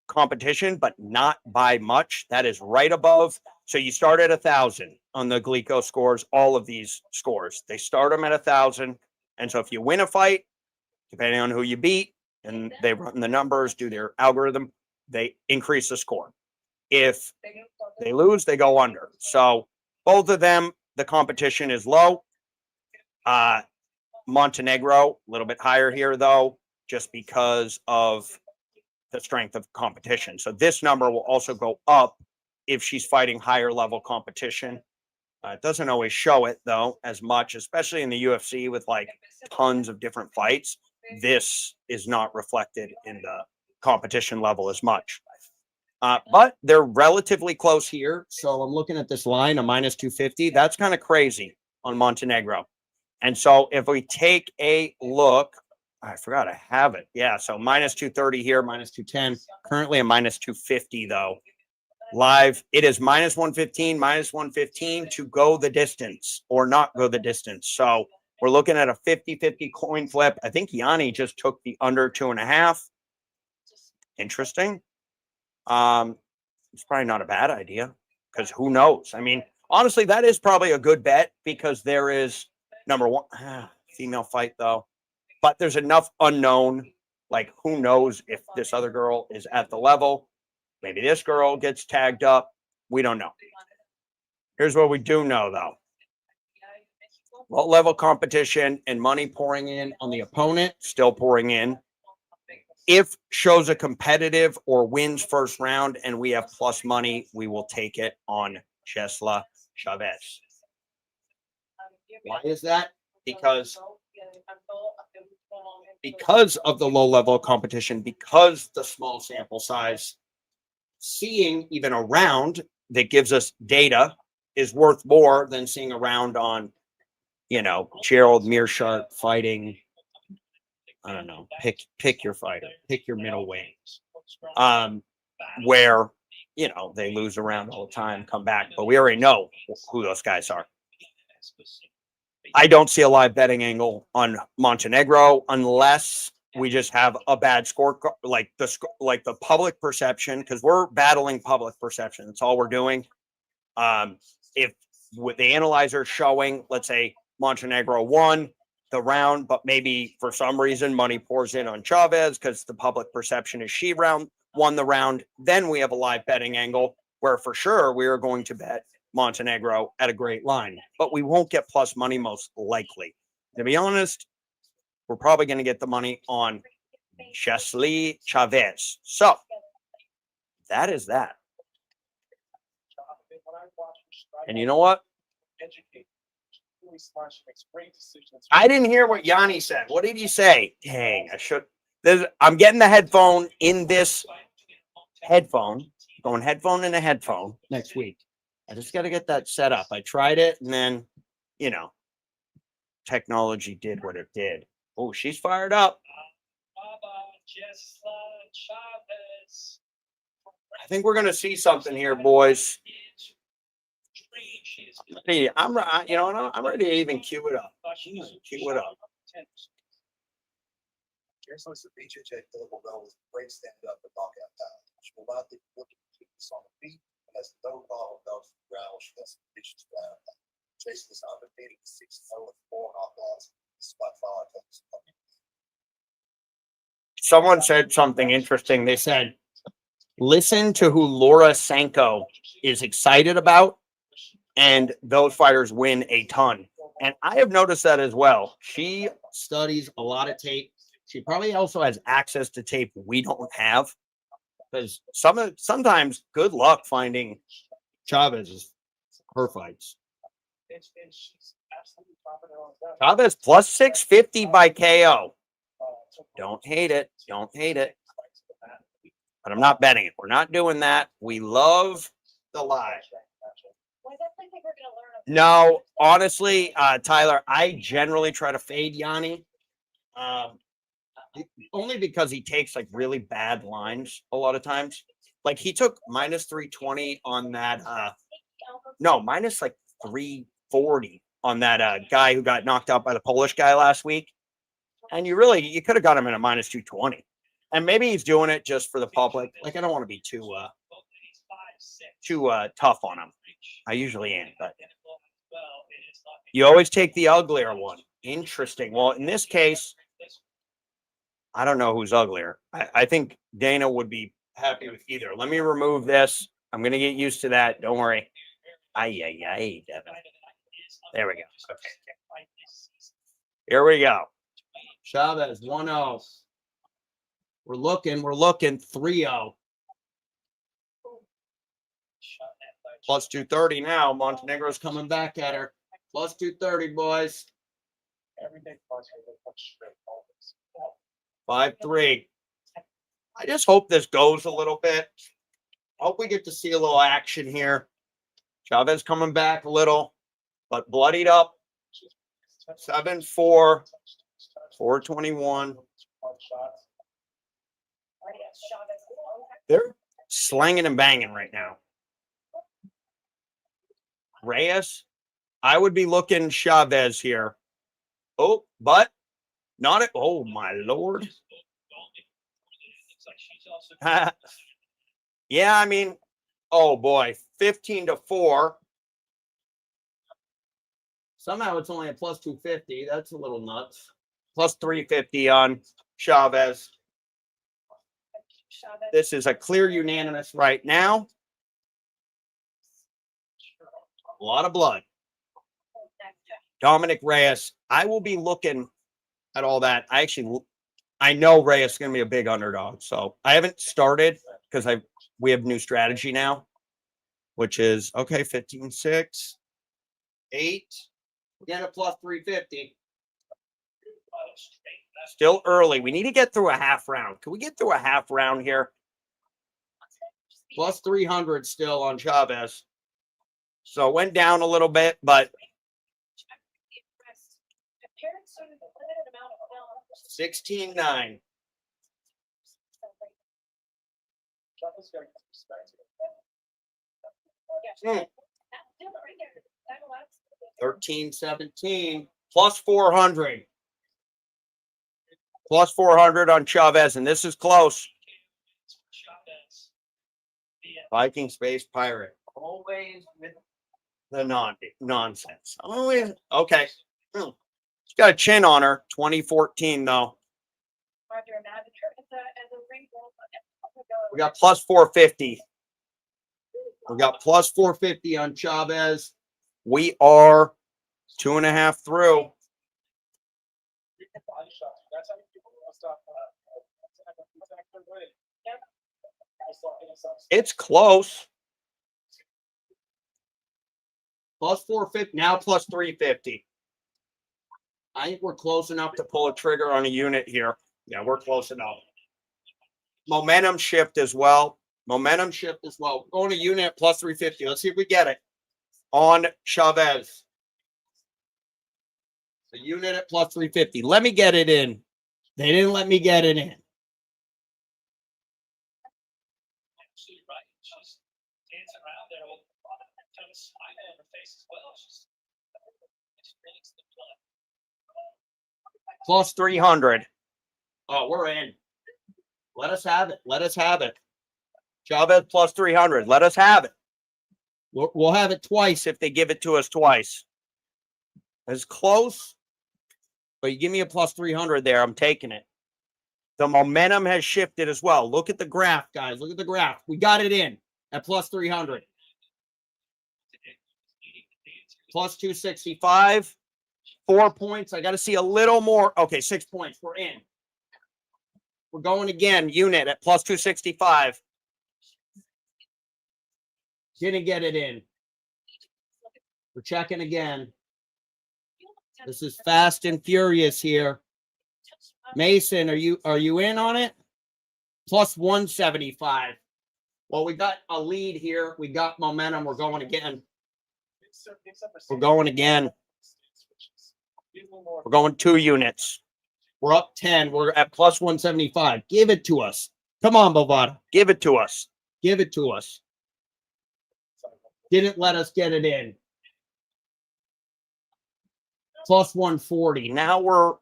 competition, but not by much. That is right above. So you start at 1,000 on the Glico scores, all of these scores. They start them at 1,000. And so if you win a fight, depending on who you beat, and they run the numbers, do their algorithm, they increase the score. If they lose, they go under. So both of them, the competition is low. Montenegro, a little bit higher here, though, just because of the strength of competition. So this number will also go up if she's fighting higher level competition. It doesn't always show it, though, as much, especially in the UFC with like tons of different fights. This is not reflected in the competition level as much. But they're relatively close here. So I'm looking at this line, a minus 250. That's kind of crazy on Montenegro. And so if we take a look, I forgot I have it. Yeah, so minus 230 here, minus 210. Currently a minus 250, though. Live, it is minus 115 to go the distance or not go the distance. So we're looking at a 50-50 coin flip. I think Yanni just took the under 2.5. Interesting. It's probably not a bad idea because who knows? I mean, honestly, that is probably a good bet because there is number one female fight though, but there's enough unknown. Like who knows if this other girl is at the level? Maybe this girl gets tagged up. We don't know. Here's what we do know though. Low level competition and money pouring in on the opponent, still pouring in. If shows a competitive or wins first round and we have plus money, we will take it on Chesla Chavez. Why is that? Because of the low level of competition, because the small sample size, seeing even a round that gives us data is worth more than seeing a round on, Gerald Meerschaert fighting. I don't know. Pick your fighter. Pick your middleweight. Where they lose around all the time, come back, but we already know who those guys are. I don't see a live betting angle on Montenegro unless we just have a bad score, like the public perception, because we're battling public perception. That's all we're doing. If with the analyzer showing, let's say Montenegro won the round, but maybe for some reason money pours in on Chavez because the public perception is she won the round, then we have a live betting angle where for sure we are going to bet Montenegro at a great line, but we won't get plus money most likely. To be honest, we're probably going to get the money on Chesla Chavez. So that is that. And you know what? Educate. Really smart. She makes great decisions. I didn't hear what Yanni said. What did he say? Dang, I should. I'm getting the headphone in this headphone, going headphone in a headphone next week. I just got to get that set up. I tried it, and then, you know, technology did what it did. Oh, she's fired up. I think we're going to see something here, boys. I'm ready to even cue it up. Cue it up. Kierkegaard's BJJ global goal is to break stand up and knockout power. She will not be looking to keep us on the feet and has no problem goes to the ground. She has vicious ground. Jason is undefeated 6-0 with 4 knockouts despite 5 attempts. Someone said something interesting. They said, listen to who Laura Sanko is excited about, and those fighters win a ton. And I have noticed that as well. She studies a lot of tape. She probably also has access to tape we don't have, because sometimes good luck finding Chavez's her fights. Chavez plus 650 by KO. Don't hate it. Don't hate it. But I'm not betting it. We're not doing that. We love the live. No, honestly, Tyler, I generally try to fade Yanni. Only because he takes like really bad lines a lot of times. Like he took minus 320 on that. No, minus like 340 on that guy who got knocked out by the Polish guy last week. And you could have got him in a minus 220. And maybe he's doing it just for the public. Like I don't want to be too tough on him. I usually am, but you always take the uglier one. Interesting. Well, in this case, I don't know who's uglier. I think Dana would be happy with either. Let me remove this. I'm going to get used to that. Don't worry. Devin. There we go. Okay. Here we go. Chavez 1-0. We're looking 3-0. Plus 230 now. Montenegro's coming back at her. Plus 230, boys. 5-3. I just hope this goes a little bit. Hope we get to see a little action here. Chavez coming back a little, but bloodied up. 7-4. 421. They're slanging and banging right now. Reyes, I would be looking Chavez here. Oh, but not it. Oh, my Lord. Yeah, I mean, oh boy, 15-4. Somehow it's only a plus 250. That's a little nuts. Plus 350 on Chavez. This is a clear unanimous right now. A lot of blood. Dominic Reyes. I will be looking at all that. I know Reyes is going to be a big underdog. So I haven't started because we have new strategy now, which is okay, 15-6, 8. Again, a plus 350. Still early. We need to get through a half round. Can we get through a half round here? Plus 300 still on Chavez. So it went down a little bit, but 16-9. Hmm. 13-17. Plus 400. Plus 400 on Chavez, and this is close. Viking Space Pirate. Always with the nonsense. Always. Okay. She's got a chin on her. 2014, though. We got plus 450. We got plus 450 on Chavez. We are 2.5 through. It's close. Plus 450, now plus 350. I think we're close enough to pull a trigger on a unit here. Yeah, we're close enough. Momentum shift as well. Momentum shift as well. Going to unit plus 350. Let's see if we get it on Chavez. The unit at plus 350. Let me get it in. They didn't let me get it in. Absolutely right. She's dancing around there with kind of a smile on her face as well. She's feelings the blood. Plus 300. Oh, we're in. Let us have it. Let us have it. Chavez plus 300. Let us have it. We'll have it twice if they give it to us twice. It's close, but you give me a plus 300 there, I'm taking it. The momentum has shifted as well. Look at the graph, guys. Look at the graph. We got it in at plus 300. Plus 265. 4 points. I got to see a little more. Okay, 6 points. We're in. We're going again. Unit at plus 265. Didn't get it in. We're checking again. This is fast and furious here. Mason, are you in on it? Plus 175. Well, we got a lead here. We got momentum. We're going again. We're going again. We're going 2 units. We're up 10. We're at plus 175. Give it to us. Come on, Bovada. Give it to us. Give it to us. Didn't let us get it in. Plus 140. Now we're,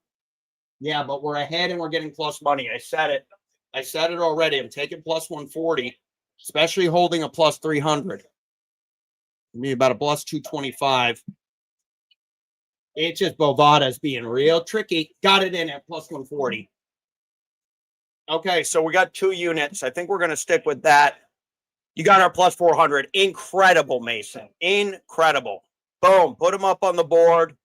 yeah, but we're ahead and we're getting plus money. I said it. I said it already. I'm taking plus 140, especially holding a plus 300. Maybe about a plus 225. It's just Bovada's being real tricky. Got it in at plus 140. Okay, so we got 2 units. I think we're going to stick with that. You got our plus 400. Incredible, Mason. Incredible. Boom. Put them up on the board.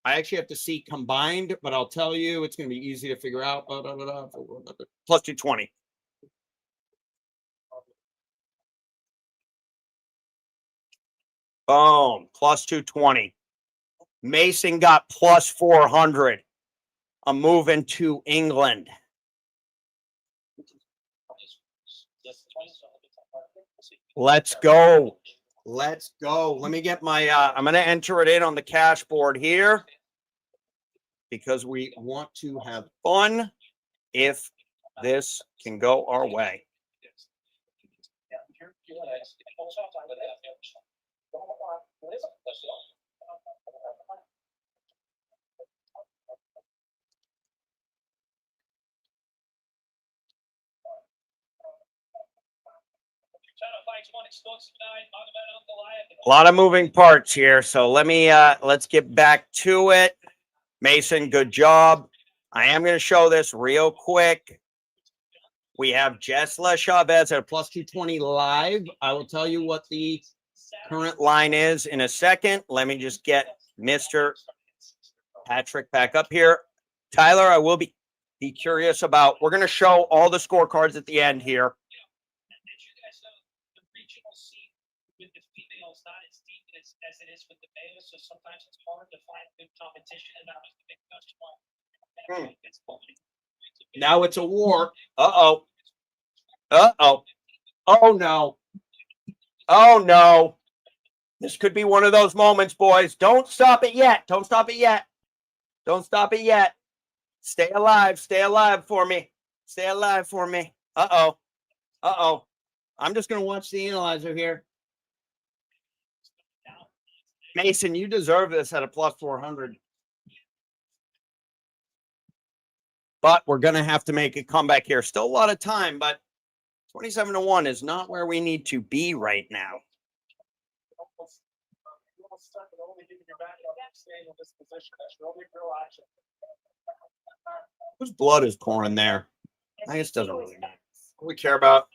I actually have to see combined, but I'll tell you it's going to be easy to figure out. Plus 220. Boom. Plus 220. Mason got plus 400. I'm moving to England. Let's go. Let's go. Let me get my, I'm going to enter it in on the cash board here because we want to have fun if this can go our way. A lot of moving parts here, so let me let's get back to it. Mason, good job. I am going to show this real quick. We have Jesla Chavez at a plus 220 live. I will tell you what the current line is in a second. Let me just get Mr. Patrick back up here. Tyler, I will be curious about, we're going to show all the scorecards at the end here. As it is with the males, so sometimes it's hard to find good competition, and that was the big question. Now it's a war. Uh-oh. Uh-oh. Oh, no. Oh, no. This could be one of those moments, boys. Don't stop it yet. Don't stop it yet. Don't stop it yet. Stay alive. Stay alive for me. Stay alive for me. Uh-oh. Uh-oh. I'm just going to watch the analyzer here. Mason, you deserve this at a plus 400. But we're going to have to make a comeback here. Still a lot of time, but 27-1 is not where we need to be right now. Whose blood is pouring there? I guess it doesn't really matter. What we care about.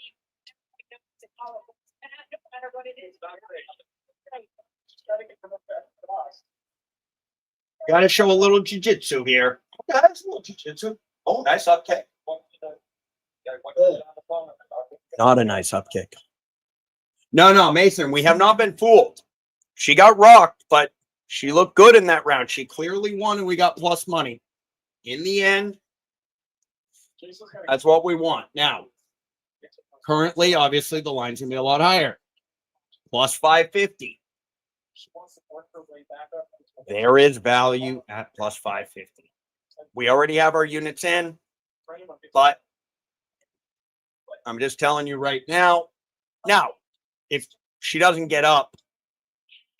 Got to show a little jiu-jitsu here. Okay, that's a little jiu-jitsu. Oh, nice up kick. Not a nice up kick. No, Mason, we have not been fooled. She got rocked, but she looked good in that round. She clearly won, and we got plus money. In the end, that's what we want. Now, currently, obviously, the line's going to be a lot higher. Plus 550. There is value at plus 550. We already have our units in, but I'm just telling you right now. Now, if she doesn't get up,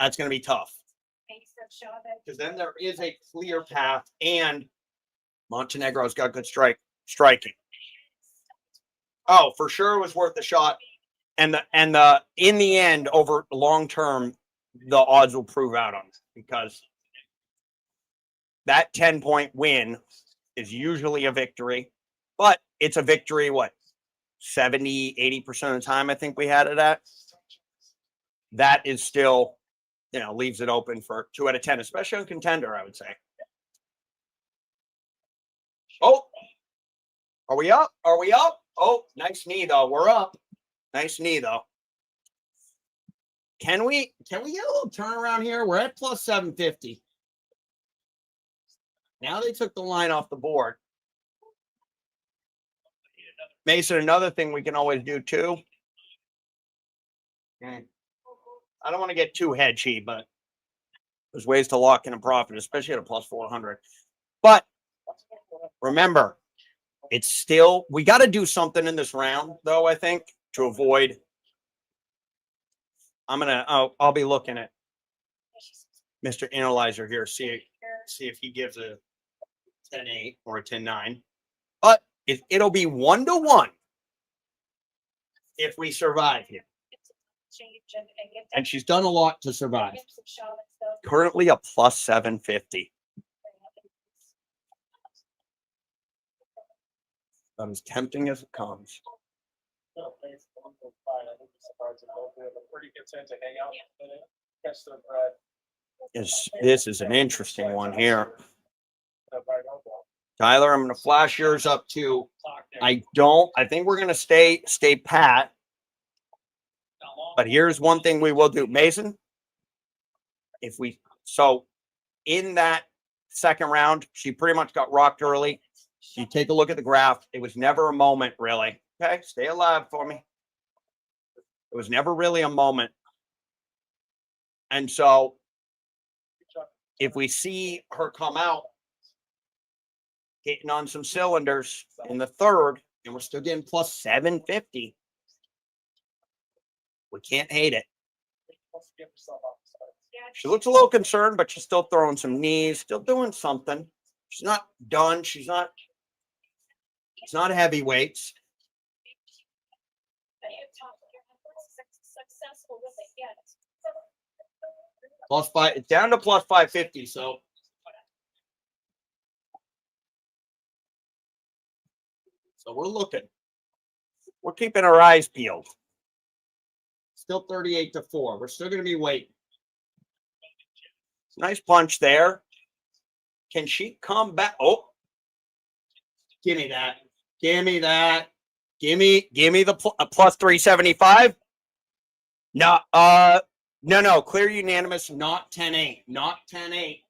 that's going to be tough. Because then there is a clear path, and Montenegro's got good striking. Oh, for sure, it was worth the shot. And in the end, over long term, the odds will prove out on it, because that 10-point win is usually a victory, but it's a victory, what, 70, 80% of the time I think we had it at. That is still, leaves it open for 2 out of 10, especially on Contender, I would say. Oh, are we up? Are we up? Oh, nice knee, though. We're up. Nice knee, though. Can we get a little turnaround here? We're at plus 750. Now they took the line off the board. Mason, another thing we can always do, too. I don't want to get too hedgy, but there's ways to lock in a profit, especially at a plus 400. But remember, it's still, we got to do something in this round, though, I think, to avoid. I'll be looking at Mr. Analyzer here, see if he gives a 10-8 or a 10-9. But it'll be 1-to-1 if we survive here. And she's done a lot to survive. Currently a plus 750. That is tempting as it comes. This is an interesting one here. Tyler, I'm going to flash yours up too. I think we're going to stay pat. But here's one thing we will do. Mason, so in that second round, she pretty much got rocked early. You take a look at the graph. It was never a moment, really. Okay, stay alive for me. It was never really a moment. And so if we see her come out hitting on some cylinders in the third, and we're still getting plus 750, we can't hate it. She looks a little concerned, but she's still throwing some knees, still doing something. She's not done. It's not heavyweights. Plus 5, it's down to plus 550. So we're looking. We're keeping our eyes peeled. Still 38-4. We're still going to be waiting. Nice punch there. Can she come back? Oh, give me that. Give me that. Give me the plus 375. No, no. Clear unanimous. Not 10-8. Not 10-8.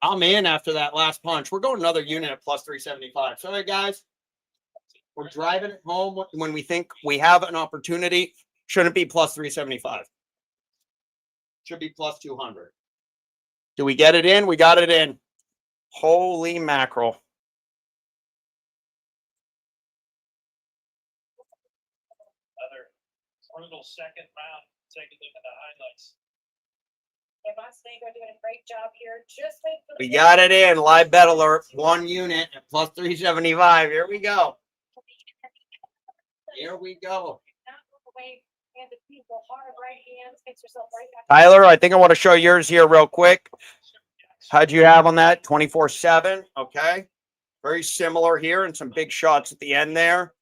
I'm in after that last punch. We're going another unit at plus 375. So, hey, guys, we're driving it home when we think we have an opportunity. Shouldn't be plus 375. Should be plus 200. Do we get it in? We got it in. Holy mackerel. Another brutal second round. Take a look at the highlights. Doing a great job here. Just wait for We got it in. Live bet alert. 1 unit at plus 375. Here we go. Here we go. Tyler, I think I want to show yours here real quick. How'd you have on that? 24/7. Okay. Very similar here, and some big shots at the end there.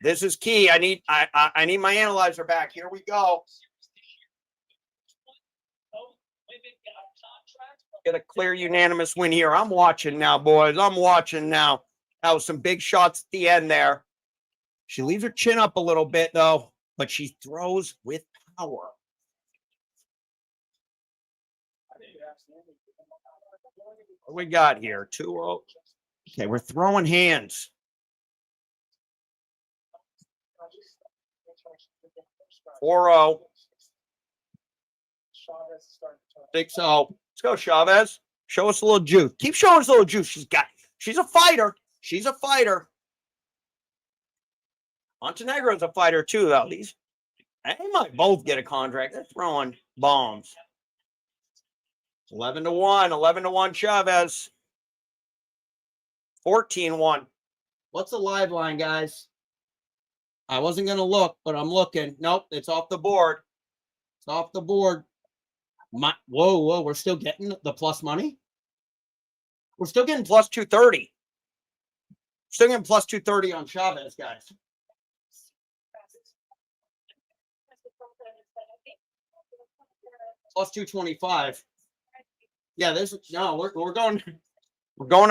This is key. I need my analyzer back. Here we go. Get a clear unanimous win here. I'm watching now, boys. I'm watching now. That was some big shots at the end there. She leaves her chin up a little bit, though, but she throws with power. What we got here? 2-0. Okay, we're throwing hands. 4-0. 6-0. Let's go, Chavez. Show us a little juice. Keep showing us a little juice. She's a fighter. She's a fighter. Montenegro's a fighter too, though. They might both get a contract. They're throwing bombs. 11-1. 11-1 Chavez. 14-1. What's the live line, guys? I wasn't going to look, but I'm looking. Nope, it's off the board. It's off the board. Whoa, we're still getting the plus money? We're still getting plus 230. Still getting plus 230 on Chavez, guys. Plus 225. Yeah, we're going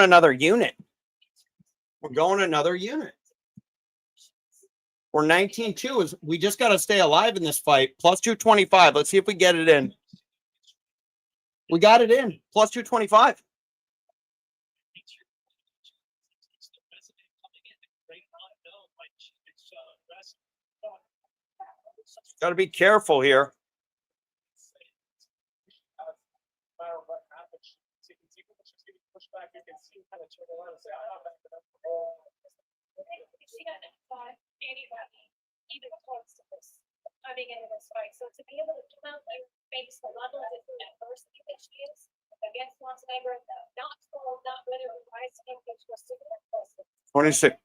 another unit. We're going another unit. We're 19-2. We just got to stay alive in this fight. Plus 225. Let's see if we get it in. We got it in. Plus 225. Got to be careful here. Anybody even close to this coming into this fight. So to be able to come out and face the level of adversity that she is against Montenegro, not whether it was which was super close. 26.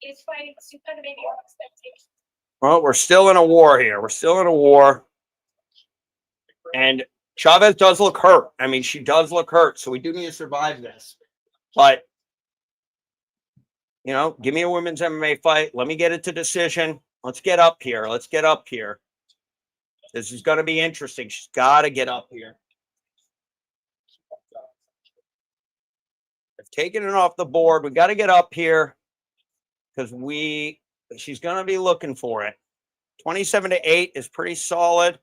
Is fighting to kind of maybe our expectations. Well, we're still in a war here. We're still in a war. And Chavez does look hurt. I mean, she does look hurt. So we do need to survive this. But, you know, give me a women's MMA fight. Let me get it to decision. Let's get up here. Let's get up here. This is going to be interesting. She's got to get up here. I've taken it off the board. We got to get up here because she's going to be looking for it. 27-8 is pretty solid.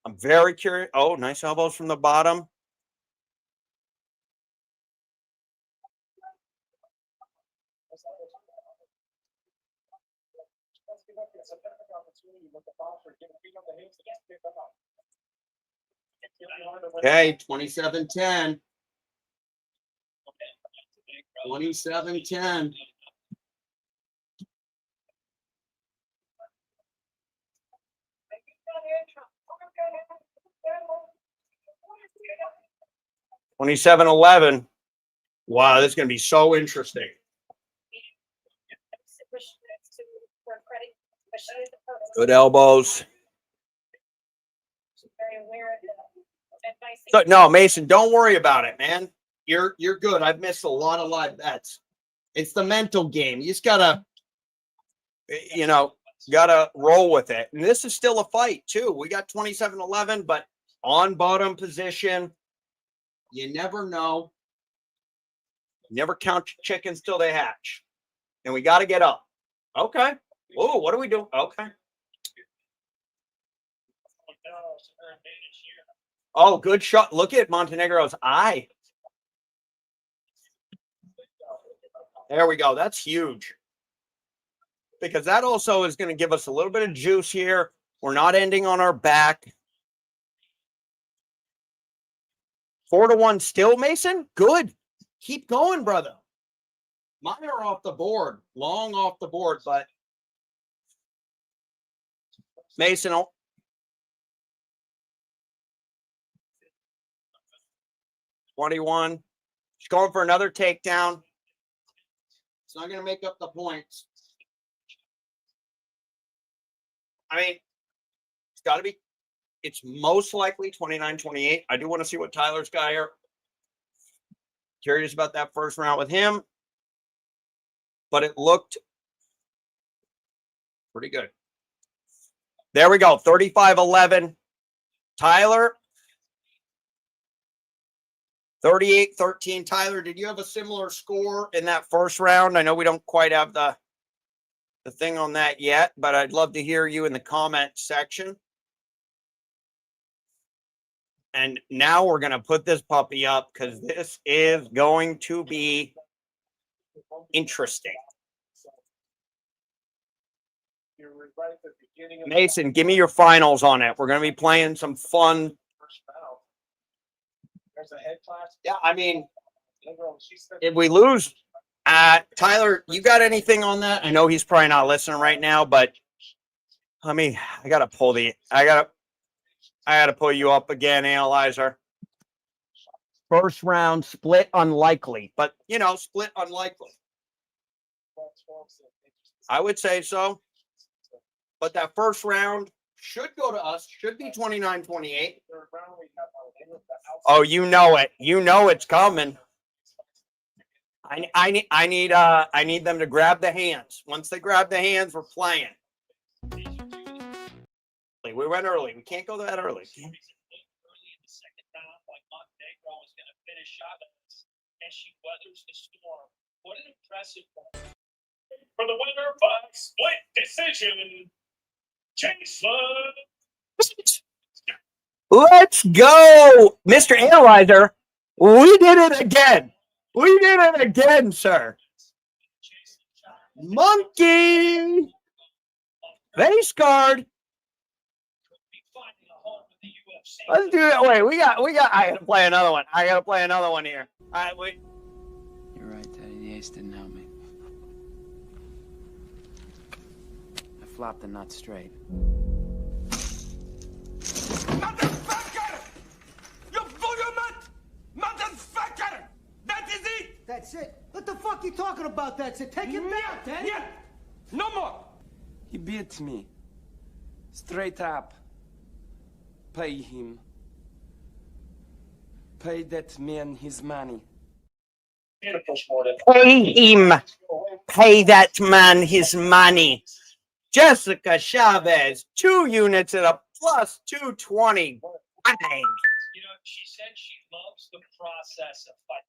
I'm very curious. Oh, nice elbows from the bottom. Okay, 27-10. 27-10. $27-11. Wow, this is going to be so interesting. Good elbows. So, no, Mason, don't worry about it, man. You're good. I've missed a lot of live bets. It's the mental game. You just gotta, gotta roll with it. And this is still a fight too. We got 27-11, but on bottom position. You never know. Never count chickens till they hatch. And we got to get up. Okay. Oh, what do we do? Okay. Oh, good shot. Look at Montenegro's eye. There we go. That's huge. Because that also is going to give us a little bit of juice here. We're not ending on our back. 4-1 still, Mason? Good. Keep going, brother. Mine are off the board. Long off the board, but Mason. 21. She's going for another takedown. It's not going to make up the points. I mean, it's got to be. It's most likely 29-28. I do want to see what Tyler's got here. Curious about that first round with him. But it looked pretty good. There we go. 35-11. Tyler. 38-13. Tyler, did you have a similar score in that first round? I know we don't quite have the the thing on that yet, but I'd love to hear you in the comment section. And now we're going to put this puppy up because this is going to be interesting. Mason, give me your finals on it. We're going to be playing some fun. Yeah, I mean, if we lose, Tyler, you got anything on that? I know he's probably not listening right now, but I mean, I gotta pull you up again, Analyzer. First round split unlikely, but you know, split unlikely. I would say so. But that first round should go to us, should be 29-28. Oh, you know it. You know it's coming. I need them to grab the hands. Once they grab the hands, we're playing. We went early. We can't go that early. Early in the second round, like Montenegro was going to finish Chavez, and she weathers the storm. What an impressive one. For the winner by split decision, Jason. Let's go, Mr. Analyzer. We did it again. We did it again, sir. Monkey. Face guard. Let's do it. Wait, we got. I gotta play another one. I gotta play another one here. All right, wait. You're right, Teddy. The ace didn't help me. I flopped the nut straight. Motherfucker! You volume! Motherfucker! That is it! That's it. What the fuck you talking about? That's it. Take him down, Teddy. Yeah. No more! He beat me. Straight up. Pay him. Pay that man his money. Pay him. Pay that man his money. Jessica Chavez, 2 units at a plus 220. Bang. You know, she said she loves the process of fighting.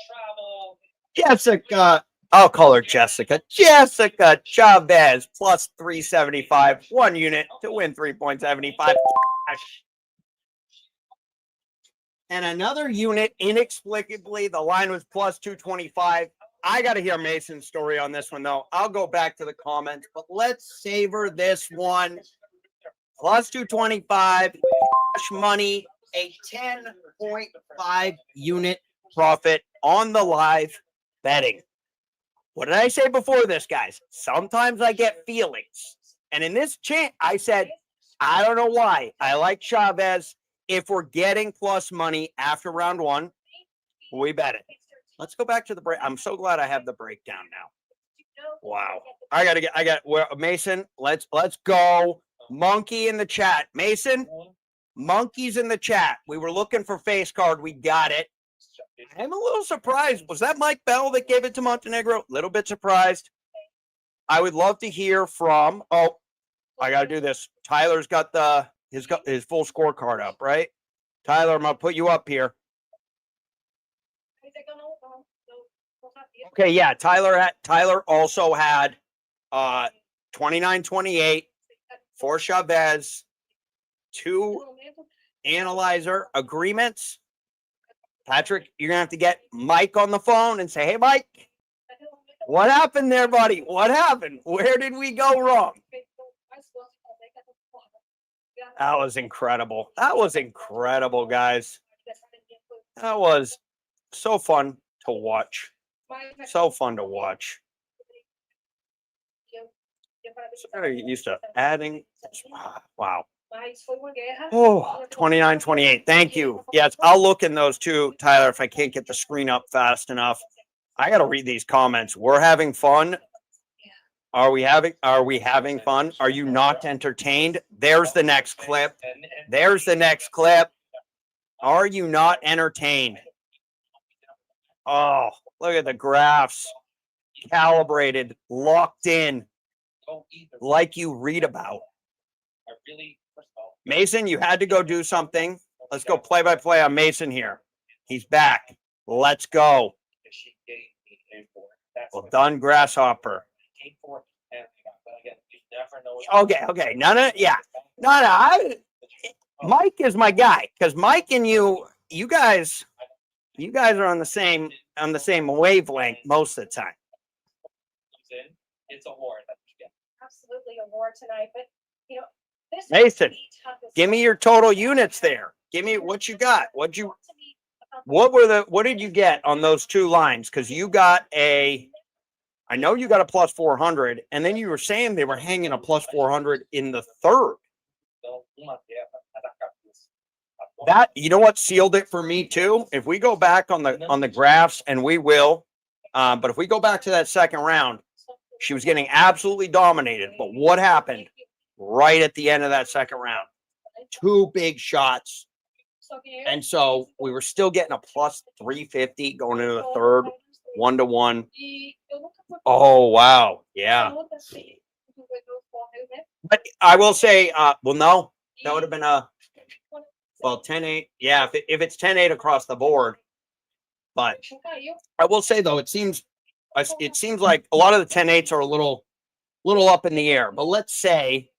Travel. Jessica, I'll call her Jessica. Jessica Chavez, plus 375. 1 unit to win 3.75. And another unit, inexplicably, the line was plus 225. I got to hear Mason's story on this one, though. I'll go back to the comments, but let's savor this one. Plus 225, cash money, a 10.5 unit profit on the live betting. What did I say before this, guys? Sometimes I get feelings. And in this chant, I said, I don't know why. I like Chavez. If we're getting plus money after round 1, we bet it. Let's go back to the break. I'm so glad I have the breakdown now. Wow. Mason, let's go. Monkey in the chat. Mason, monkeys in the chat. We were looking for face card. We got it. I'm a little surprised. Was that Mike Bell that gave it to Montenegro? Little bit surprised. I would love to hear from, I got to do this. Tyler's got his full scorecard up, right? Tyler, I'm going to put you up here. Okay, yeah, Tyler also had 29-28 for Chavez, 2 Analyzer agreements. Patrick, you're going to have to get Mike on the phone and say, hey, Mike, what happened there, buddy? What happened? Where did we go wrong? That was incredible. That was incredible, guys. That was so fun to watch. So fun to watch. So I'm used to adding. Wow. Oh, 29-28. Thank you. Yes, I'll look in those too, Tyler, if I can't get the screen up fast enough. I got to read these comments. We're having fun. Are we having fun? Are you not entertained? There's the next clip. There's the next clip. Are you not entertained? Oh, look at the graphs. Calibrated, locked in, like you read about. Mason, you had to go do something. Let's go play-by-play on Mason here. He's back. Let's go. Well done, Grasshopper. never know. Okay. No. Mike is my guy because Mike and you guys are on the same wavelength most of the time. It's a war. Absolutely a war tonight, but you know, this was Mason, the toughest give me fight. your total units there. Give me what you got. What did you get on those two lines? Because you got I know you got a plus 400, and then you were saying they were hanging a plus 400 in the third. That, you know what sealed it for me too? If we go back on the graphs, and we will, but if we go back to that second round, she was getting absolutely dominated. But what happened right at the end of that second round? Two big shots. And so we were still getting a plus 350 going into the third, 1-1. Oh, wow. Yeah. But I will say, well, no, that would have been 10-8. Yeah, if it's 10-8 across the board. But I will say, though, it seems like a lot of the 10-8s are a little up in the air. But let's say,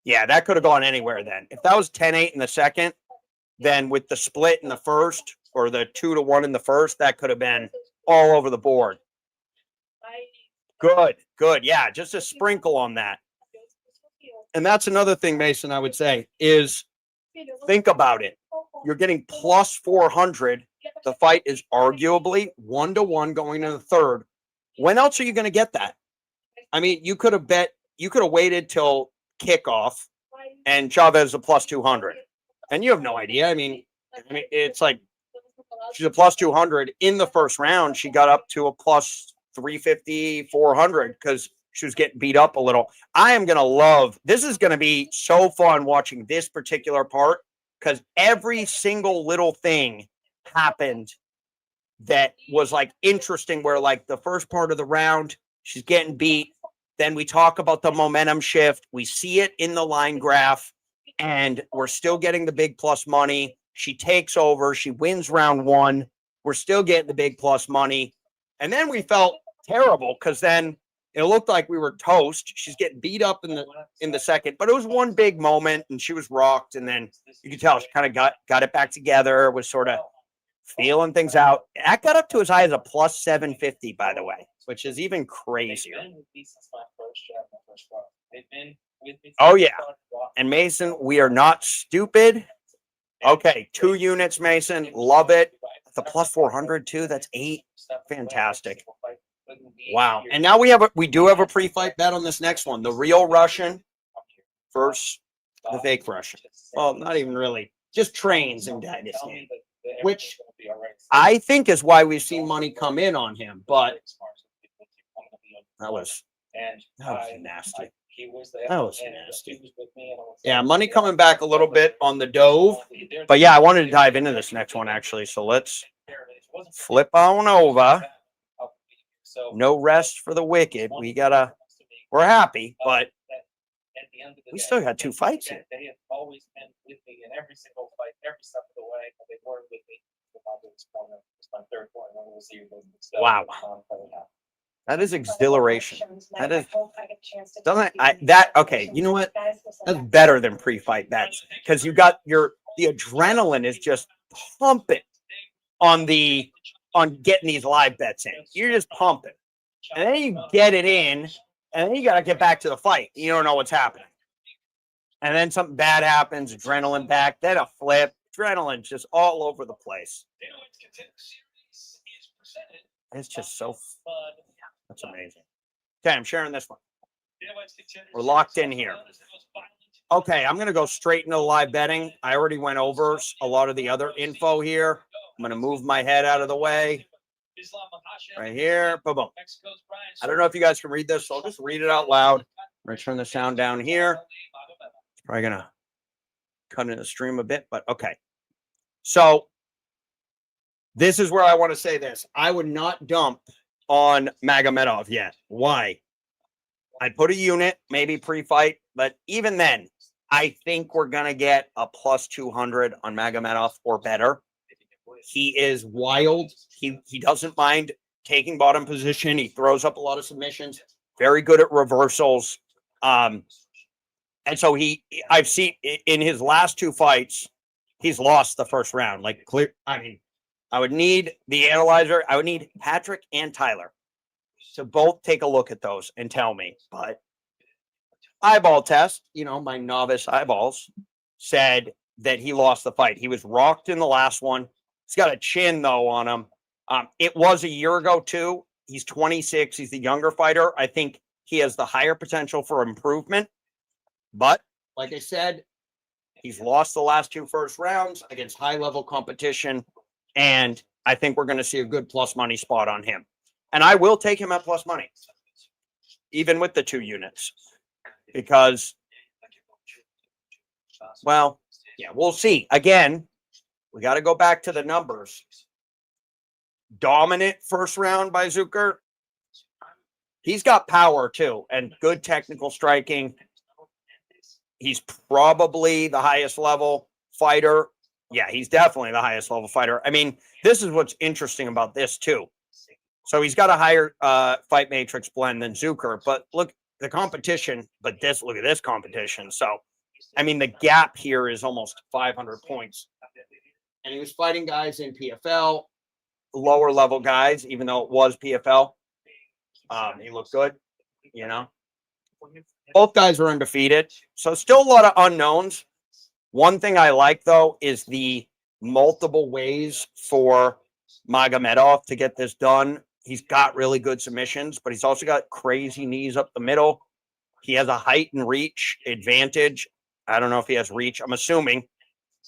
yeah, that could have gone anywhere then. If that was 10-8 in the second, then with the split in the first or the 2-1 in the first, that could have been all over the board. Good. Yeah, just a sprinkle on that. And that's another thing, Mason, I would say, is think about it. You're getting plus 400. The fight is arguably 1-1 going into the third. When else are you going to get that? I mean, you could have waited till kickoff and Chavez a plus 200. And you have no idea. I mean, it's like she's a plus 200 in the first round. She got up to a plus 350, 400 because she was getting beat up a little. This is going to be so fun watching this particular part because every single little thing happened that was like interesting, where like the first part of the round, she's getting beat. Then we talk about the momentum shift. We see it in the line graph. And we're still getting the big plus money. She takes over. She wins round 1. We're still getting the big plus money. And then we felt terrible because then it looked like we were toast. She's getting beat up in the second. But it was one big moment, and she was rocked. And then you could tell she kind of got it back together, was sort of feeling things out. That got up to as high as a plus 750, by the way, which is even crazier. Oh, yeah. And Mason, we are not stupid. Okay, 2 units, Mason. Love it. The plus 400 too. That's 8. Fantastic. Wow. And now we do have a pre-fight bet on this next one. The real Russian versus the fake Russian. Well, not even really. Just trains in Dagestan, which I think is why we've seen money come in on him. But that was nasty. That was nasty. Yeah, money coming back a little bit on the Dove. But yeah, I wanted to dive into this next one, actually. So let's flip on over. No rest for the wicked. We're happy, but we still got 2 fights here. They have always been with me in every single fight, every step of the way. They were with me. It's my third one. Wow. That is exhilaration. That is okay. You know what? That's better than pre-fight bets because you got the adrenaline is just pumping on getting these live bets in. You're just pumping, and then you get it in, and then you got to get back to the fight. You don't know what's happening, and then something bad happens. Adrenaline back, then a flip. Adrenaline just all over the place. It's just so fun. That's amazing. Okay, I'm sharing this one. We're locked in here. Okay, I'm going to go straight into live betting. I already went over a lot of the other info here. I'm going to move my head out of the way. Right here. Boom, boom. I don't know if you guys can read this, so I'll just read it out loud. I'm going to turn the sound down here. Probably going to cut in the stream a bit, but okay. So this is where I want to say this. I would not dump on Magomedov yet. Why? I'd put a unit, maybe pre-fight, but even then, I think we're going to get a plus 200 on Magomedov or better. He is wild. He doesn't mind taking bottom position. He throws up a lot of submissions. Very good at reversals. And so I've seen in his last two fights, he's lost the first round. Like clear. I mean, I would need the analyzer. I would need Patrick and Tyler to both take a look at those and tell me. But eyeball test, my novice eyeballs said that he lost the fight. He was rocked in the last one. He's got a chin though on him. It was a year ago too. He's 26. He's the younger fighter. I think he has the higher potential for improvement. But like I said, he's lost the last two first rounds against high-level competition. And I think we're going to see a good plus money spot on him. And I will take him at plus money, even with the 2 units. Because, well, yeah, we'll see. Again, we got to go back to the numbers. Dominant first round by Zucker. He's got power too and good technical striking. He's probably the highest level fighter. Yeah, he's definitely the highest level fighter. I mean, this is what's interesting about this too. So he's got a higher fight matrix blend than Zucker, but look, the competition, look at this competition. So, I mean, the gap here is almost 500 points. And he was fighting guys in PFL, lower level guys, even though it was PFL. He looked good, Both guys are undefeated. So still a lot of unknowns. One thing I like, though, is the multiple ways for Magomedov to get this done. He's got really good submissions, but he's also got crazy knees up the middle. He has a height and reach advantage. I don't know if he has reach. I'm assuming.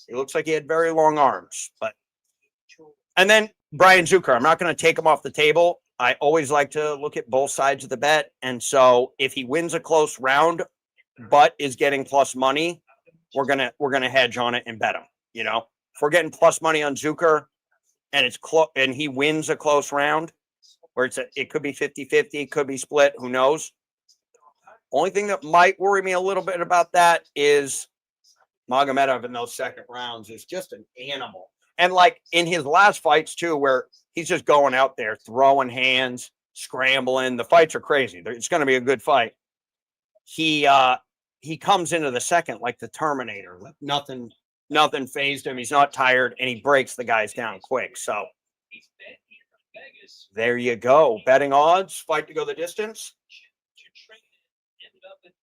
It looks like he had very long arms. And then Brian Zucker. I'm not going to take him off the table. I always like to look at both sides of the bet. And so if he wins a close round, but is getting plus money, we're gonna hedge on it and bet him. If we're getting plus money on Zucker and it's close and he wins a close round, where it could be 50-50, it could be split, who knows? Only thing that might worry me a little bit about that is Magomedov in those second rounds is just an animal. And like in his last fights too, where he's just going out there, throwing hands, scrambling. The fights are crazy. It's going to be a good fight. He comes into the second like the Terminator. Nothing fazed him. He's not tired, and he breaks the guys down quick. So there you go. Betting odds, fight to go the distance.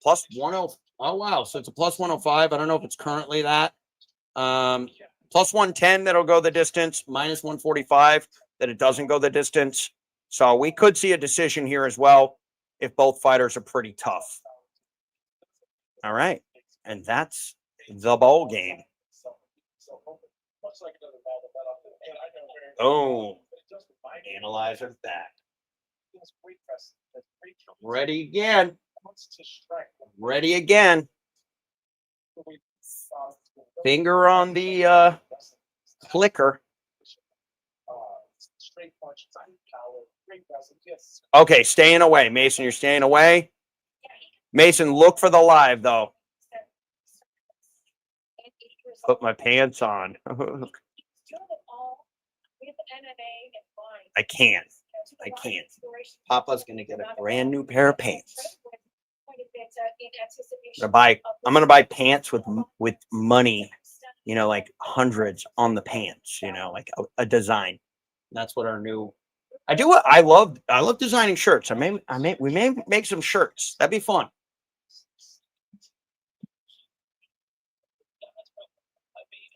Plus 10. Oh, wow. So it's a plus 105. I don't know if it's currently that. Plus 110 that'll go the distance. Minus 145 that it doesn't go the distance. So we could see a decision here as well if both fighters are pretty tough. All right. And that's the ball game. Oh, analyzer back. Ready again. Ready again. Finger on the clicker. Okay, staying away. Mason, you're staying away. Mason, look for the live, though. Put my pants on. I can't. Papa's going to get a brand new pair of pants. I'm gonna buy pants with money, like hundreds on the pants, like a design. That's what our new. I love designing shirts. We may make some shirts. That'd be fun.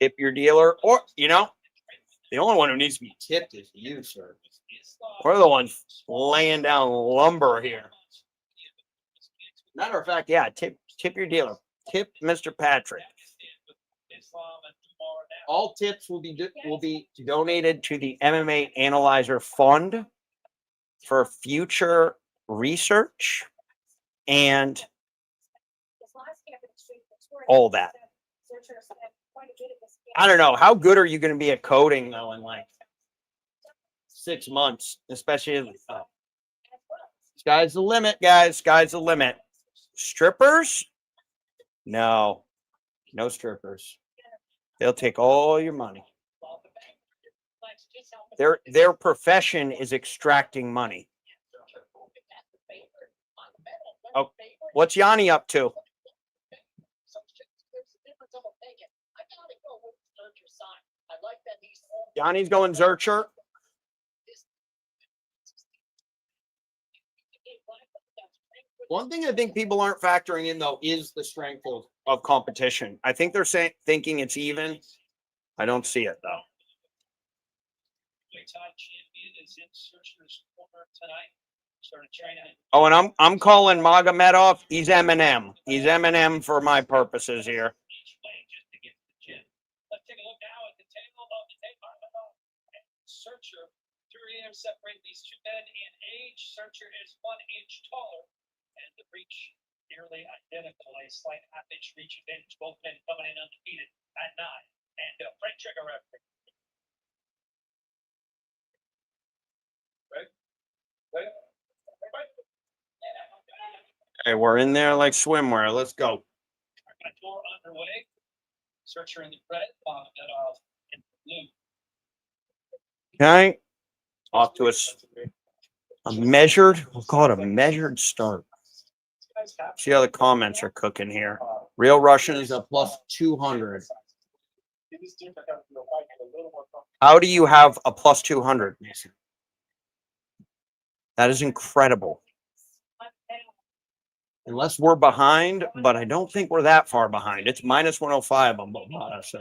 Tip your dealer, or the only one who needs to be tipped is you, sir. We're the ones laying down lumber here. Matter of fact, yeah, tip your dealer. Tip Mr. Patrick. All tips will be donated to the MMA Analyzer Fund for future research and all that. I don't know. How good are you going to be at coding, though, in like 6 months? Especially, sky's the limit, guys. Sky's the limit. Strippers? No strippers. They'll take all your money. Their profession is extracting money. What's Yanni up to? Yanni's going Zercher. One thing I think people aren't factoring in, though, is the strength of competition. I think they're thinking it's even. I don't see it, though. Oh, and I'm calling Magomedov. He's Eminem. He's Eminem for my purposes here. Let's take a look now at the table of the Magomedov and Searcher. 3 years separate these two men in age. Searcher is 1 inch taller, and the reach nearly identical. A slight half-inch reach advantage. Both men coming in undefeated at 9. And Frank Trigger referee. Hey, we're in there like swimwear. Let's go. Tour underway. Searcher in the red, Magomedov in the blue. Okay. Off to a measured, we'll call it a measured start. See how the comments are cooking here. Real Russian is a plus 200. How do you have a plus 200, Mason? That is incredible. Unless we're behind, but I don't think we're that far behind. It's minus 105 on both of us.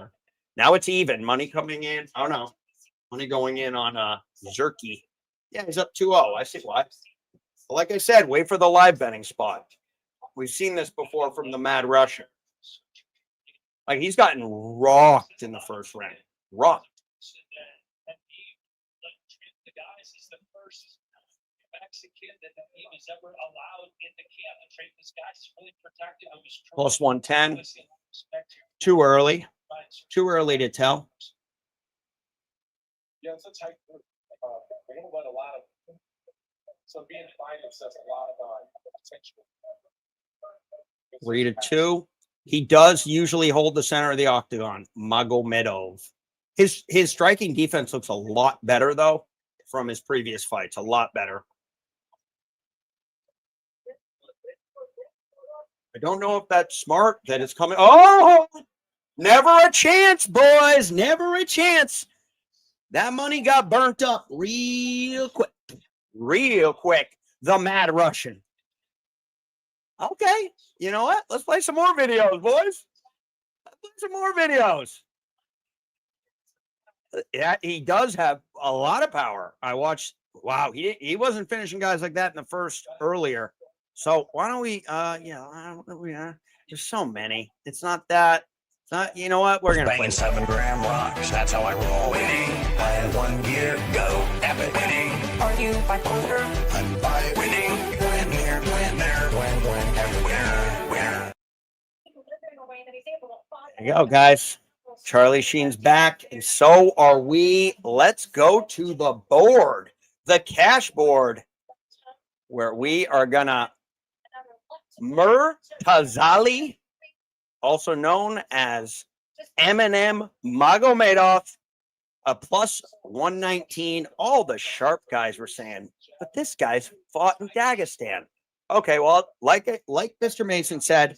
Now it's even. Money coming in. Oh, no. Money going in on Zerky. Yeah, he's up 2-0. I see why. But like I said, wait for the live betting spot. We've seen this before from the Mad Russian. Like, he's gotten rocked in the first round. Rocked. The guys is the first Mexican that the team has ever allowed in the camp to train. This guy's really protected. Plus 110. Too early. Too early to tell. Yeah, it's a tight group. They're going to let a lot of. So being finance says a lot of potential. 3-2. He does usually hold the center of the octagon. Magomedov. His striking defense looks a lot better, though, from his previous fights. A lot better. I don't know if that's smart that it's coming. Oh, never a chance, boys. Never a chance. That money got burnt up real quick. Real quick. The Mad Russian. Okay. You know what? Let's play some more videos, boys. Let's play some more videos. Yeah, he does have a lot of power. I watched. Wow, he wasn't finishing guys like that in the first earlier. So why don't we? There's so many. It's not that. It's not. You know what? We're gonna play 7-gram rocks. That's how I roll. Winning. Plan 1 gear. Go. Epic. Winning. Are you bipolar? I'm bi. Winning. Win here. Win there. Win everywhere. Winner. There you go, guys. Charlie Sheen's back, and so are we. Let's go to the board, the cash board, where we are gonna Murtazali, also known as Eminem Magomedov, a plus 119. All the sharp guys were saying, but this guy's fought in Dagestan. Okay, well, like Mr. Mason said,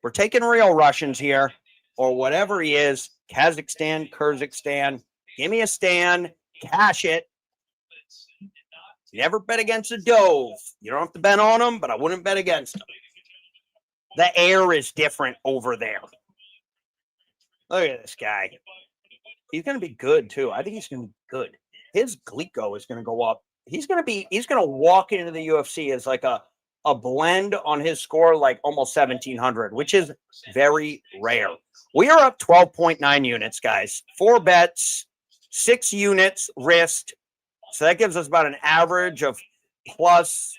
we're taking real Russians here, or whatever he is, Kazakhstan, Kyrgyzstan. Give me a stand, cash it. You never bet against a dove. You don't have to bet on them, but I wouldn't bet against them. The air is different over there. Look at this guy. He's going to be good, too. I think he's going to be good. His glico is going to go up. He's going to walk into the UFC as like a blend on his score, like almost 1,700, which is very rare. We are up 12.9 units, guys. 4 bets, 6 units risked. So that gives us about an average of plus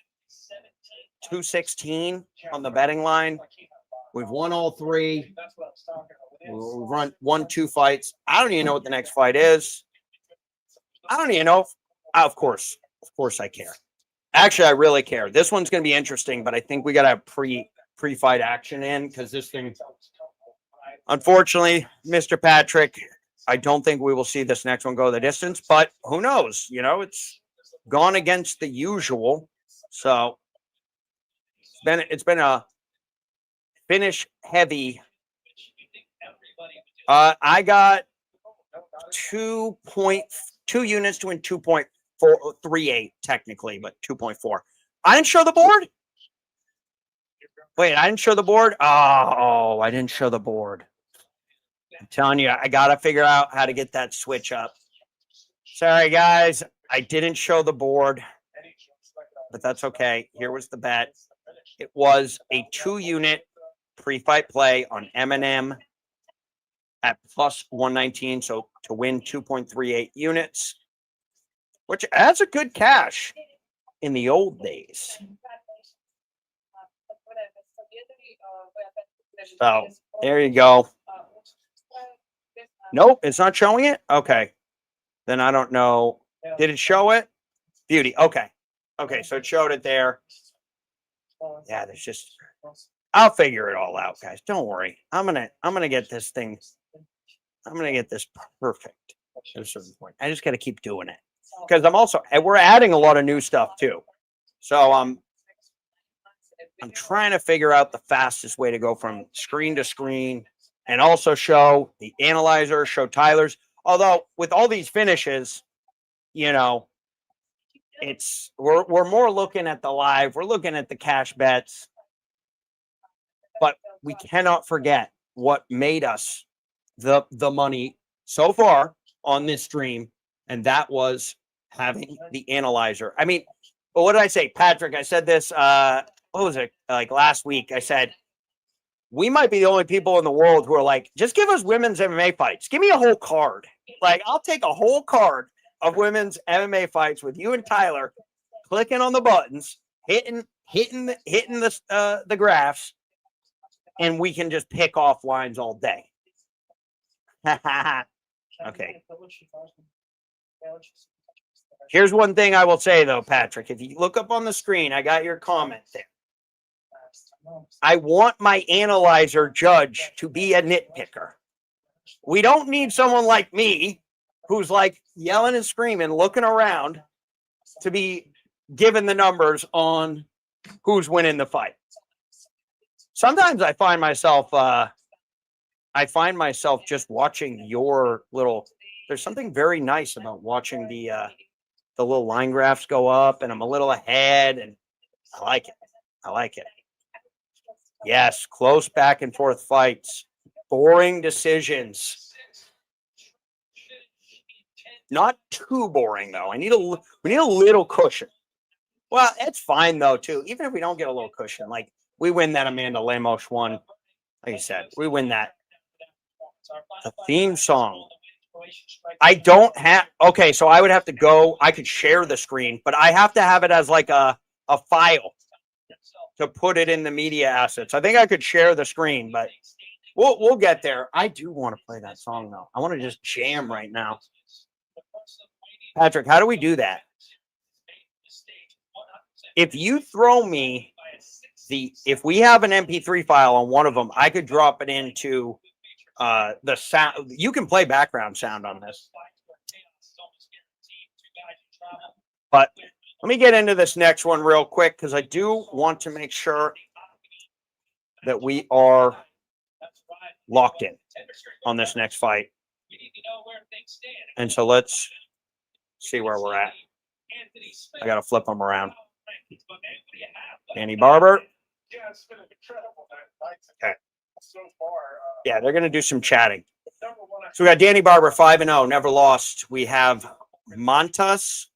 216 on the betting line. We've won all 3. We've won 2 fights. I don't even know what the next fight is. I don't even know. Of course I care. Actually, I really care. This one's going to be interesting, but I think we got to have pre-fight action in because this thing, unfortunately, Mr. Patrick, I don't think we will see this next one go the distance, but who knows? You know, it's gone against the usual. So it's been a finish heavy. I got 2.2 units to win 2.438 technically, but 2.4. I didn't show the board. Wait, I didn't show the board. Oh, I didn't show the board. I'm telling you, I got to figure out how to get that switch up. Sorry, guys. I didn't show the board, but that's okay. Here was the bet. It was a 2-unit pre-fight play on M&M at plus 119. So to win 2.38 units, which adds a good cash in the old days. So there you go. Nope, it's not showing it. Okay. Then I don't know. Did it show it? Beauty. Okay. Okay, so it showed it there. Yeah, there's just I'll figure it all out, guys. Don't worry. I'm gonna get this thing. I'm gonna get this perfect at a certain point. I just gotta keep doing it. Because we're adding a lot of new stuff too. So I'm trying to figure out the fastest way to go from screen to screen and also show the analyzer, show Tyler's. Although with all these finishes, you know, we're more looking at the live, we're looking at the cash bets, but we cannot forget what made us the money so far on this stream, and that was having the analyzer. I mean, but what did I say, Patrick? I said this. What was it, like last week? I said we might be the only people in the world who are like, just give us women's MMA fights. Give me a whole card. Like, I'll take a whole card of women's MMA fights with you and Tyler clicking on the buttons, hitting the graphs, and we can just pick off lines all day. Okay. Here's one thing I will say though, Patrick. If you look up on the screen, I got your comment there. I want my analyzer judge to be a nitpicker. We don't need someone like me who's like yelling and screaming, looking around to be given the numbers on who's winning the fight. Sometimes I find myself just watching your little, there's something very nice about watching the little line graphs go up, and I'm a little ahead, and I like it. I like it. Yes, close back and forth fights, boring decisions. Not too boring though. We need a little cushion. Well, it's fine though too. Even if we don't get a little cushion, like we win that Amanda Lemos one. Like I said, we win that. The theme song. I don't have. Okay, so I would have to go. I could share the screen, but I have to have it as like a file to put it in the media assets. I think I could share the screen, but we'll get there. I do want to play that song though. I want to just jam right now. Patrick, how do we do that? If you throw me if we have an MP3 file on one of them, I could drop it into the sound. You can play background sound on this. But let me get into this next one real quick because I do want to make sure that we are locked in on this next fight. And so let's see where we're at. I got to flip them around. Danny Barber. Okay. Yeah, they're going to do some chatting. So we got Danny Barber, 5-0, never lost. We have Montas.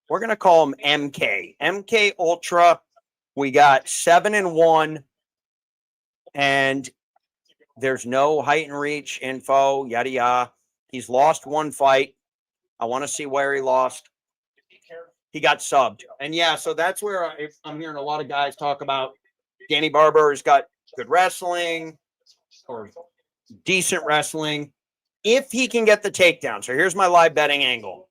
We're going to call him MK. MK Ultra. We got 7-1. And there's no height and reach info, yada, yada. He's lost one fight. I want to see where he lost. He got subbed. And yeah, so that's where I'm hearing a lot of guys talk about Danny Barber has got good wrestling or decent wrestling if he can get the takedown. So here's my live betting angle.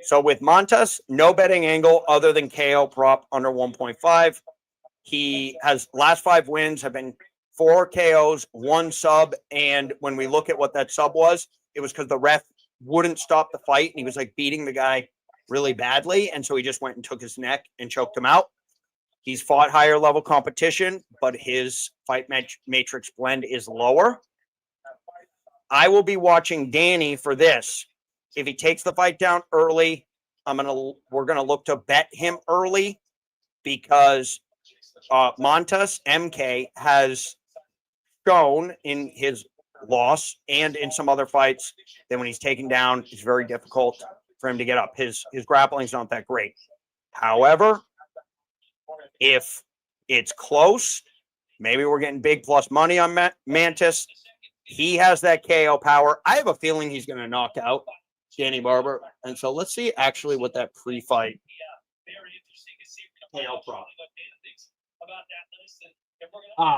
So with Montas, no betting angle other than KO prop under 1.5. He has last 5 wins have been 4 KOs, 1 sub. And when we look at what that sub was, it was because the ref wouldn't stop the fight. And he was like beating the guy really badly. And so he just went and took his neck and choked him out. He's fought higher level competition, but his fight matrix blend is lower. I will be watching Danny for this. If he takes the fight down early, we're gonna look to bet him early because Montes MK has shown in his loss and in some other fights that when he's taken down, it's very difficult for him to get up. His grappling's not that great. However, if it's close, maybe we're getting big plus money on Mantis. He has that KO power. I have a feeling he's going to knock out Danny Barber. And so let's see actually what that pre-fight KO prop.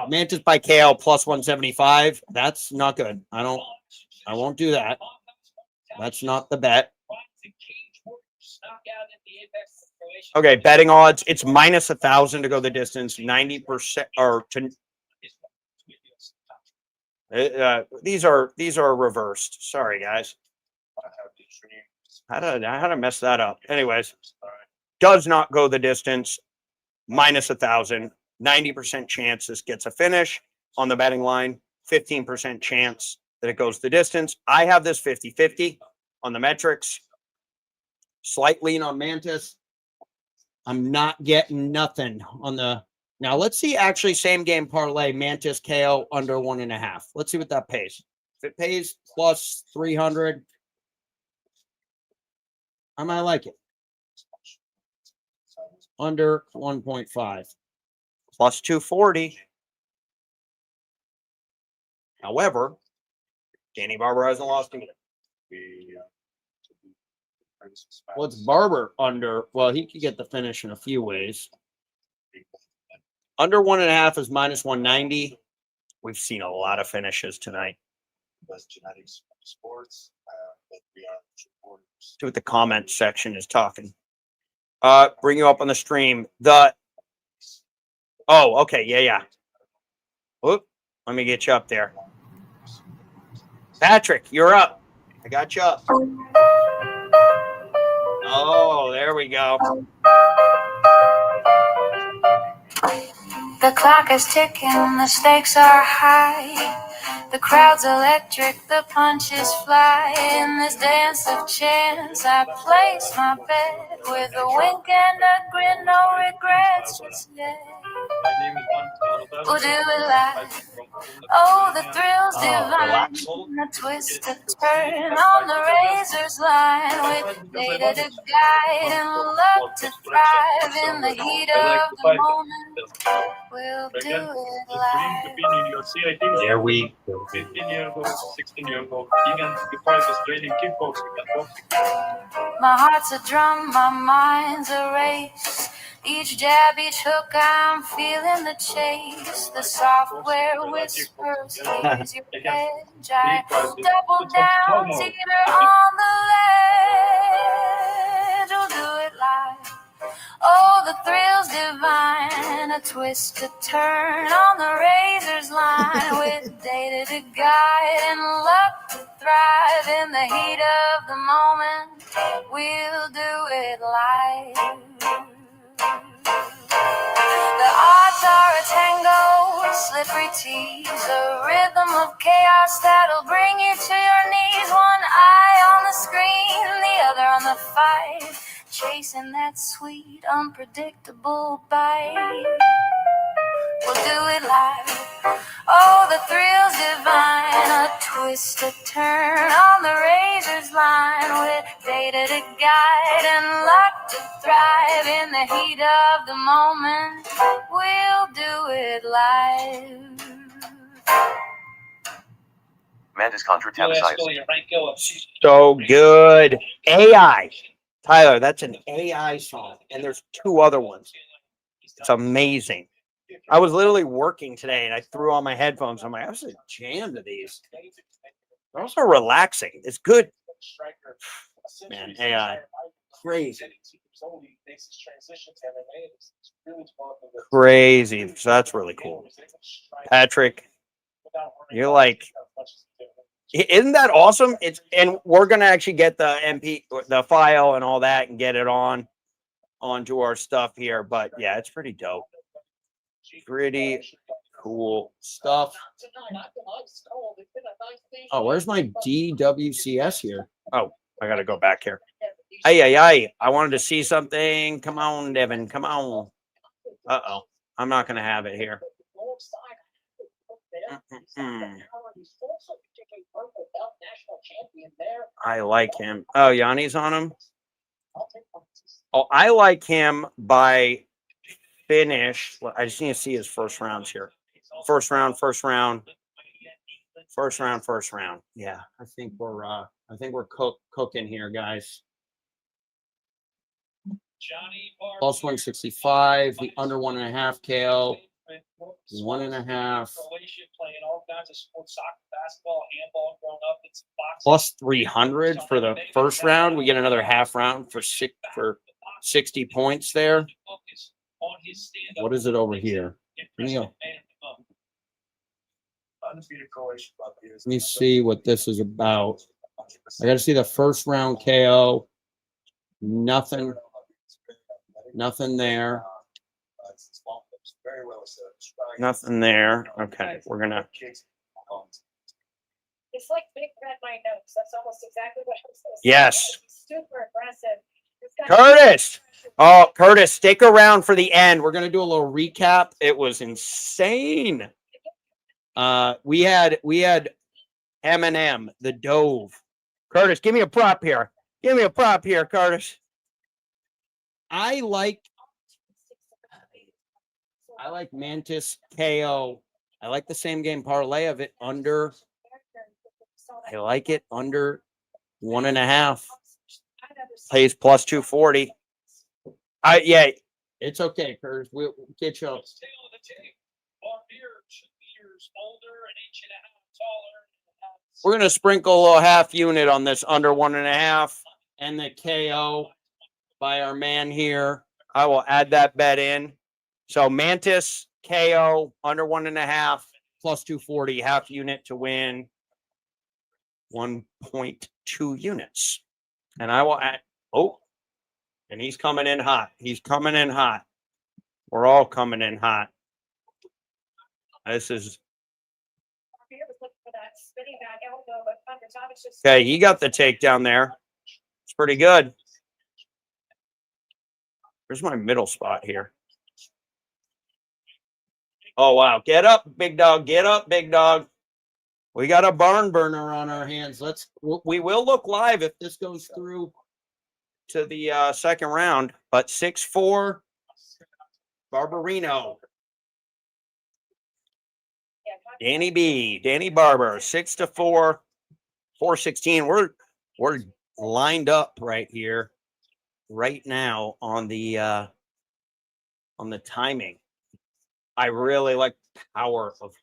Mantis by KO plus 175. That's not good. I won't do that. That's not the bet. Okay, betting odds. It's minus 1,000 to go the distance. 90% or to. These are reversed. Sorry, guys. How did I mess that up? Anyways, does not go the distance. Minus 1,000. 90% chance this gets a finish on the betting line. 15% chance that it goes the distance. I have this 50-50 on the metrics. Slight lean on Mantis. I'm not getting nothing on the. Now let's see actually same game parlay Mantis KO under 1.5. Let's see what that pays. If it pays plus 300, I might like it. Under 1.5. Plus 240. However, Danny Barber hasn't lost either. What's Barber under? Well, he could get the finish in a few ways. Under 1.5 is minus 190. We've seen a lot of finishes tonight. See what the comment section is talking. Bring you up on the stream. Oh, okay, yeah. Whoop, let me get you up there. Patrick, you're up. I got you up. Oh, there we go. The clock is ticking, the stakes are high. The crowd's electric, the punches fly. In this dance of chance, I place my bet with a wink and a grin, no regrets just yet. We'll do it live. Oh, the thrills divine. A twist, a turn on the razor's line. With data to guide and luck to thrive in the heat of the moment. We'll do it live. There we go. 15 years old, 16 years old, even before I was training kickboxing and boxing. My heart's a drum, my mind's a race. Each jab, each hook, I'm feeling the chase. The software whispers, here's your edge. I double down, teeter on the ledge. We'll do it live. Oh, the thrill's divine. A twist, a turn on the razor's line. With data to guide and luck to thrive in the heat of the moment. We'll do it live. The odds are a tango, a slippery tease, a rhythm of chaos that'll bring you to your knees. One eye on the screen, the other on the fight, chasing that sweet, unpredictable bite. We'll do it live. Oh, the thrill's divine. A twist, a turn on the razor's line. With data to guide and luck to thrive in the heat of the moment. We'll do it live. Mantis contra Tamascius. So good. AI. Tyler, that's an AI song. And there's 2 other ones. It's amazing. I was literally working today and I threw on my headphones. I'm like, I was a jam to these. They're also relaxing. It's good. Man, AI. Crazy. Crazy. So that's really cool. Patrick, you're like, isn't that awesome? And we're gonna actually get the file and all that and get it onto our stuff here. But yeah, it's pretty dope. Pretty cool stuff. Oh, where's my DWCS here? Oh, I gotta go back here. Ay. I wanted to see something. Come on, Devin. Come on. Uh-oh. I'm not gonna have it here. I like him. Oh, Yanni's on him. Oh, I like him by finish. I just need to see his first rounds here. First round. Yeah, I think we're cooking here, guys. Plus 165, the under 1.5 KO. 1.5. Plus 300 for the first round. We get another half round for 60 points there. What is it over here? Let me see what this is about. I got to see the first round KO. Nothing there. Nothing there. Okay, we're gonna. It's like big red my nose. That's almost exactly what I was saying. Yes. Super aggressive. Curtis. Oh, Curtis, stick around for the end. We're gonna do a little recap. It was insane. We had Eminem, the Dove. Curtis, give me a prop here. Curtis. I like Mantis KO. I like the same game parlay of it under. I like it under 1.5. Plays plus 240. Yeah, it's okay, Curtis. We'll get you up. We're gonna sprinkle a little half unit on this under 1.5 and the KO by our man here. I will add that bet in. So Mantis KO under 1.5 plus 240, half unit to win 1.2 units. And I will add, and he's coming in hot. We're all coming in hot. This is okay. He got the takedown there. It's pretty good. Where's my middle spot here? Oh, wow. Get up, big dog. We got a barn burner on our hands. We will look live if this goes through to the second round. But 6'4", Barbarino. Danny Barber, 6'4", 416. We're lined up right here, right now on the timing. I really like the power of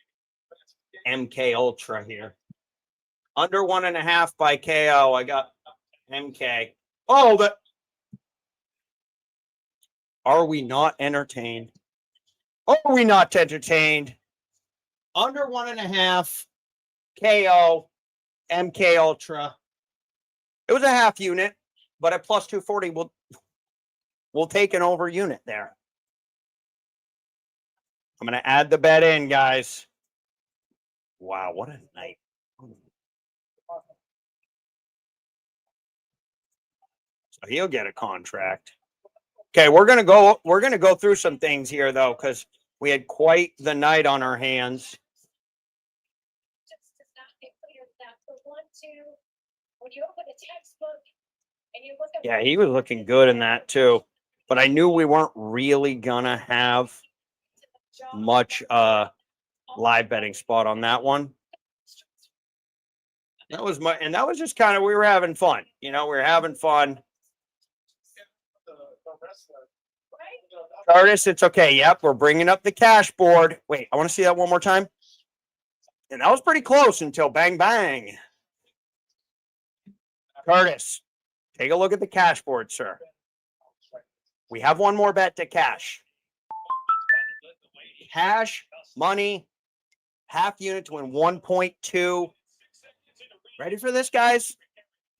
MK Ultra here. Under 1.5 by KO. I got MK. Oh, but are we not entertained? Under 1.5 KO MK Ultra. It was a half unit, but at plus 240, we'll take an over unit there. I'm going to add the bet in, guys. Wow, what a night. So he'll get a contract. Okay, we're going to go through some things here though, cuz we had quite the night on our hands. Yeah, he was looking good in that too. But I knew we weren't really going to have much live betting spot on that one. That was just kind of, we were having fun. We were having fun. Curtis, it's okay. Yep, we're bringing up the cash board. Wait, I want to see that one more time. And that was pretty close until bang, bang. Curtis, take a look at the cash board, sir. We have one more bet to cash. Cash, money, half unit to win 1.2. Ready for this, guys?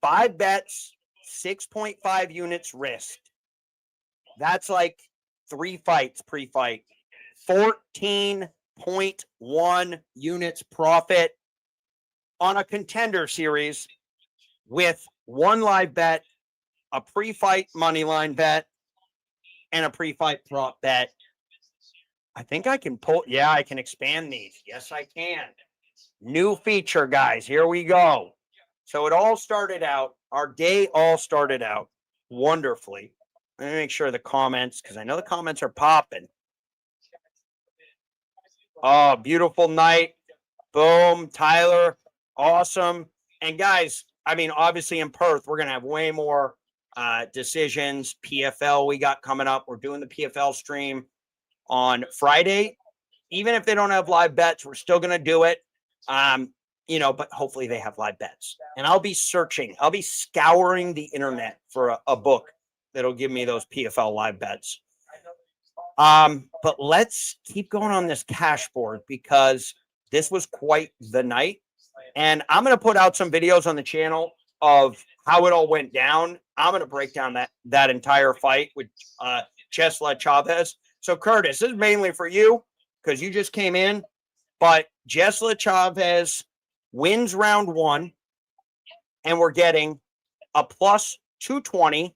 5 bets, 6.5 units risked. That's like 3 fights pre-fight. 14.1 units profit on a Contender series with one live bet, a pre-fight money line bet, and a pre-fight prop bet. I think I can pull. Yeah, I can expand these. Yes, I can. New feature, guys. Here we go. So it all started out, our day all started out wonderfully. Let me make sure the comments, because I know the comments are popping. Oh, beautiful night. Boom. Tyler. Awesome. And guys, I mean, obviously in Perth, we're going to have way more decisions. PFL we got coming up. We're doing the PFL stream on Friday. Even if they don't have live bets, we're still going to do it. You know, but hopefully they have live bets. And I'll be searching. I'll be scouring the internet for a book that'll give me those PFL live bets. But let's keep going on this cash board because this was quite the night. And I'm going to put out some videos on the channel of how it all went down. I'm going to break down that entire fight with Jesla Chavez. So Curtis, this is mainly for you because you just came in. But Jesla Chavez wins round 1, and we're getting a plus 220.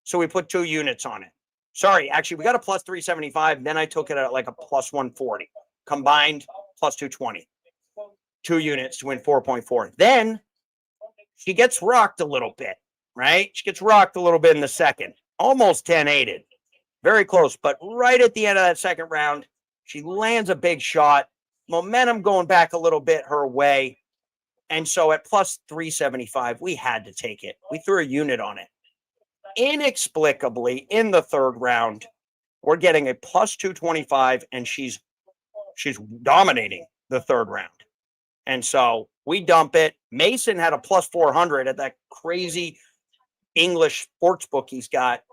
So we put 2 units on it. Sorry, actually, we got a plus 375. Then I took it at like a plus 140. Combined plus 220. 2 units to win 4.4. Then she gets rocked a little bit, right? She gets rocked a little bit in the second. Almost 10-8'd. Very close. But right at the end of that second round, she lands a big shot. Momentum going back a little bit her way. And so at plus 375, we had to take it. We threw a unit on it. Inexplicably, in the third round, we're getting a plus 225, and she's dominating the third round. And so we dump it. Mason had a plus 400 at that crazy English sports book he's got.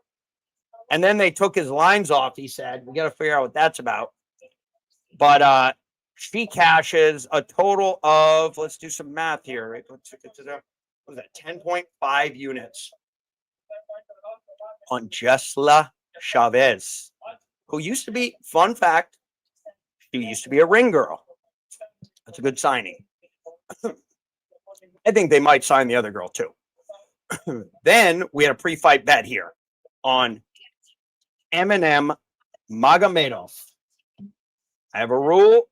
And then they took his lines off, he said. We got to figure out what that's about. But she cashes a total of, let's do some math here. Right? What was that? 10.5 units on Jesla Chavez, who used to be, fun fact, she used to be a ring girl. That's a good signing. I think they might sign the other girl too. Then we had a pre-fight bet here on Eminem Magomedov. I have a rule.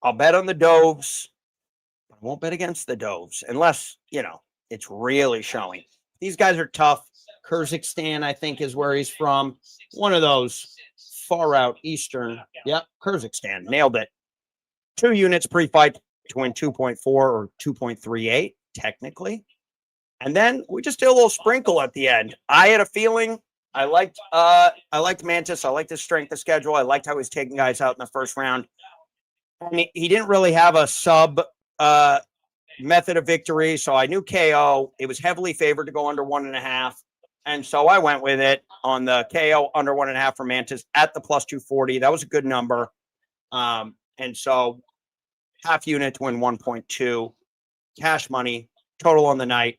I'll bet on the Doves. I won't bet against the Doves unless, you know, it's really showing. These guys are tough. Kyrgyzstan, I think, is where he's from. One of those far out Eastern. Yep, Kyrgyzstan. Nailed it. 2 units pre-fight to win 2.4 or 2.38, technically. And then we just did a little sprinkle at the end. I had a feeling I liked Mantis. I liked his strength of schedule. I liked how he was taking guys out in the first round. And he didn't really have a sub method of victory, so I knew KO. It was heavily favored to go under 1.5. And so I went with it on the KO under 1.5 for Mantis at the plus 240. That was a good number. And so half unit to win 1.2. Cash money, total on the night,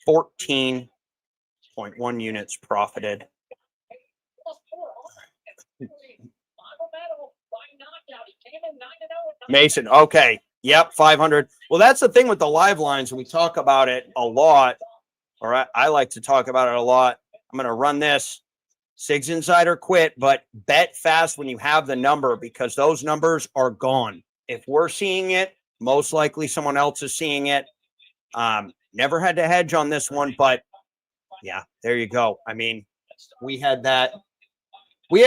14.1 units profited. Mason, okay. Yep, 500. Well, that's the thing with the live lines. We talk about it a lot, or I like to talk about it a lot. I'm going to run this. Sigs Insider quit, but bet fast when you have the number because those numbers are gone. If we're seeing it, most likely someone else is seeing it. Never had to hedge on this one, but yeah, there you go. I mean, we had that. We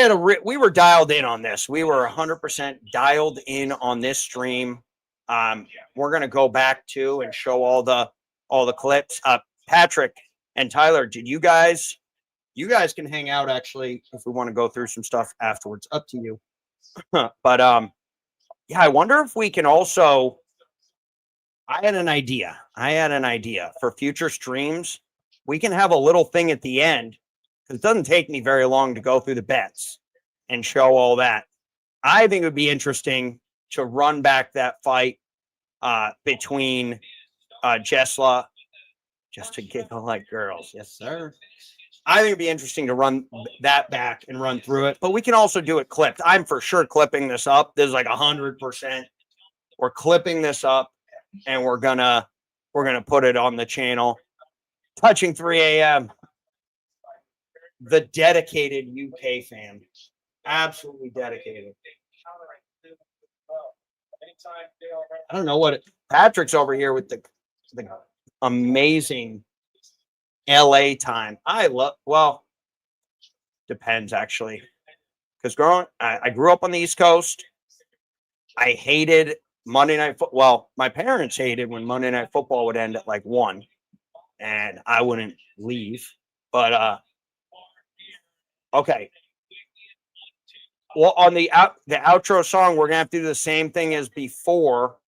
were dialed in on this. We were 100% dialed in on this stream. We're going to go back to and show all the clips. Patrick and Tyler, did you guys can hang out actually if we want to go through some stuff afterwards. Up to you. But yeah, I wonder if we can also. I had an idea for future streams. We can have a little thing at the end because it doesn't take me very long to go through the bets and show all that. I think it would be interesting to run back that fight between Jesla, just to giggle like girls. Yes, sir. I think it'd be interesting to run that back and run through it, but we can also do it clipped. I'm for sure clipping this up. This is like 100%. We're clipping this up, and we're gonna put it on the channel. Touching 3 a.m. The dedicated UK fan, absolutely dedicated. I don't know what Patrick's over here with the amazing LA time. Well, depends actually, because I grew up on the East Coast. I hated Monday Night Football. Well, my parents hated when Monday Night Football would end at like 1, and I wouldn't leave. But okay. Well, on the outro song, we're gonna have to do the same thing as before,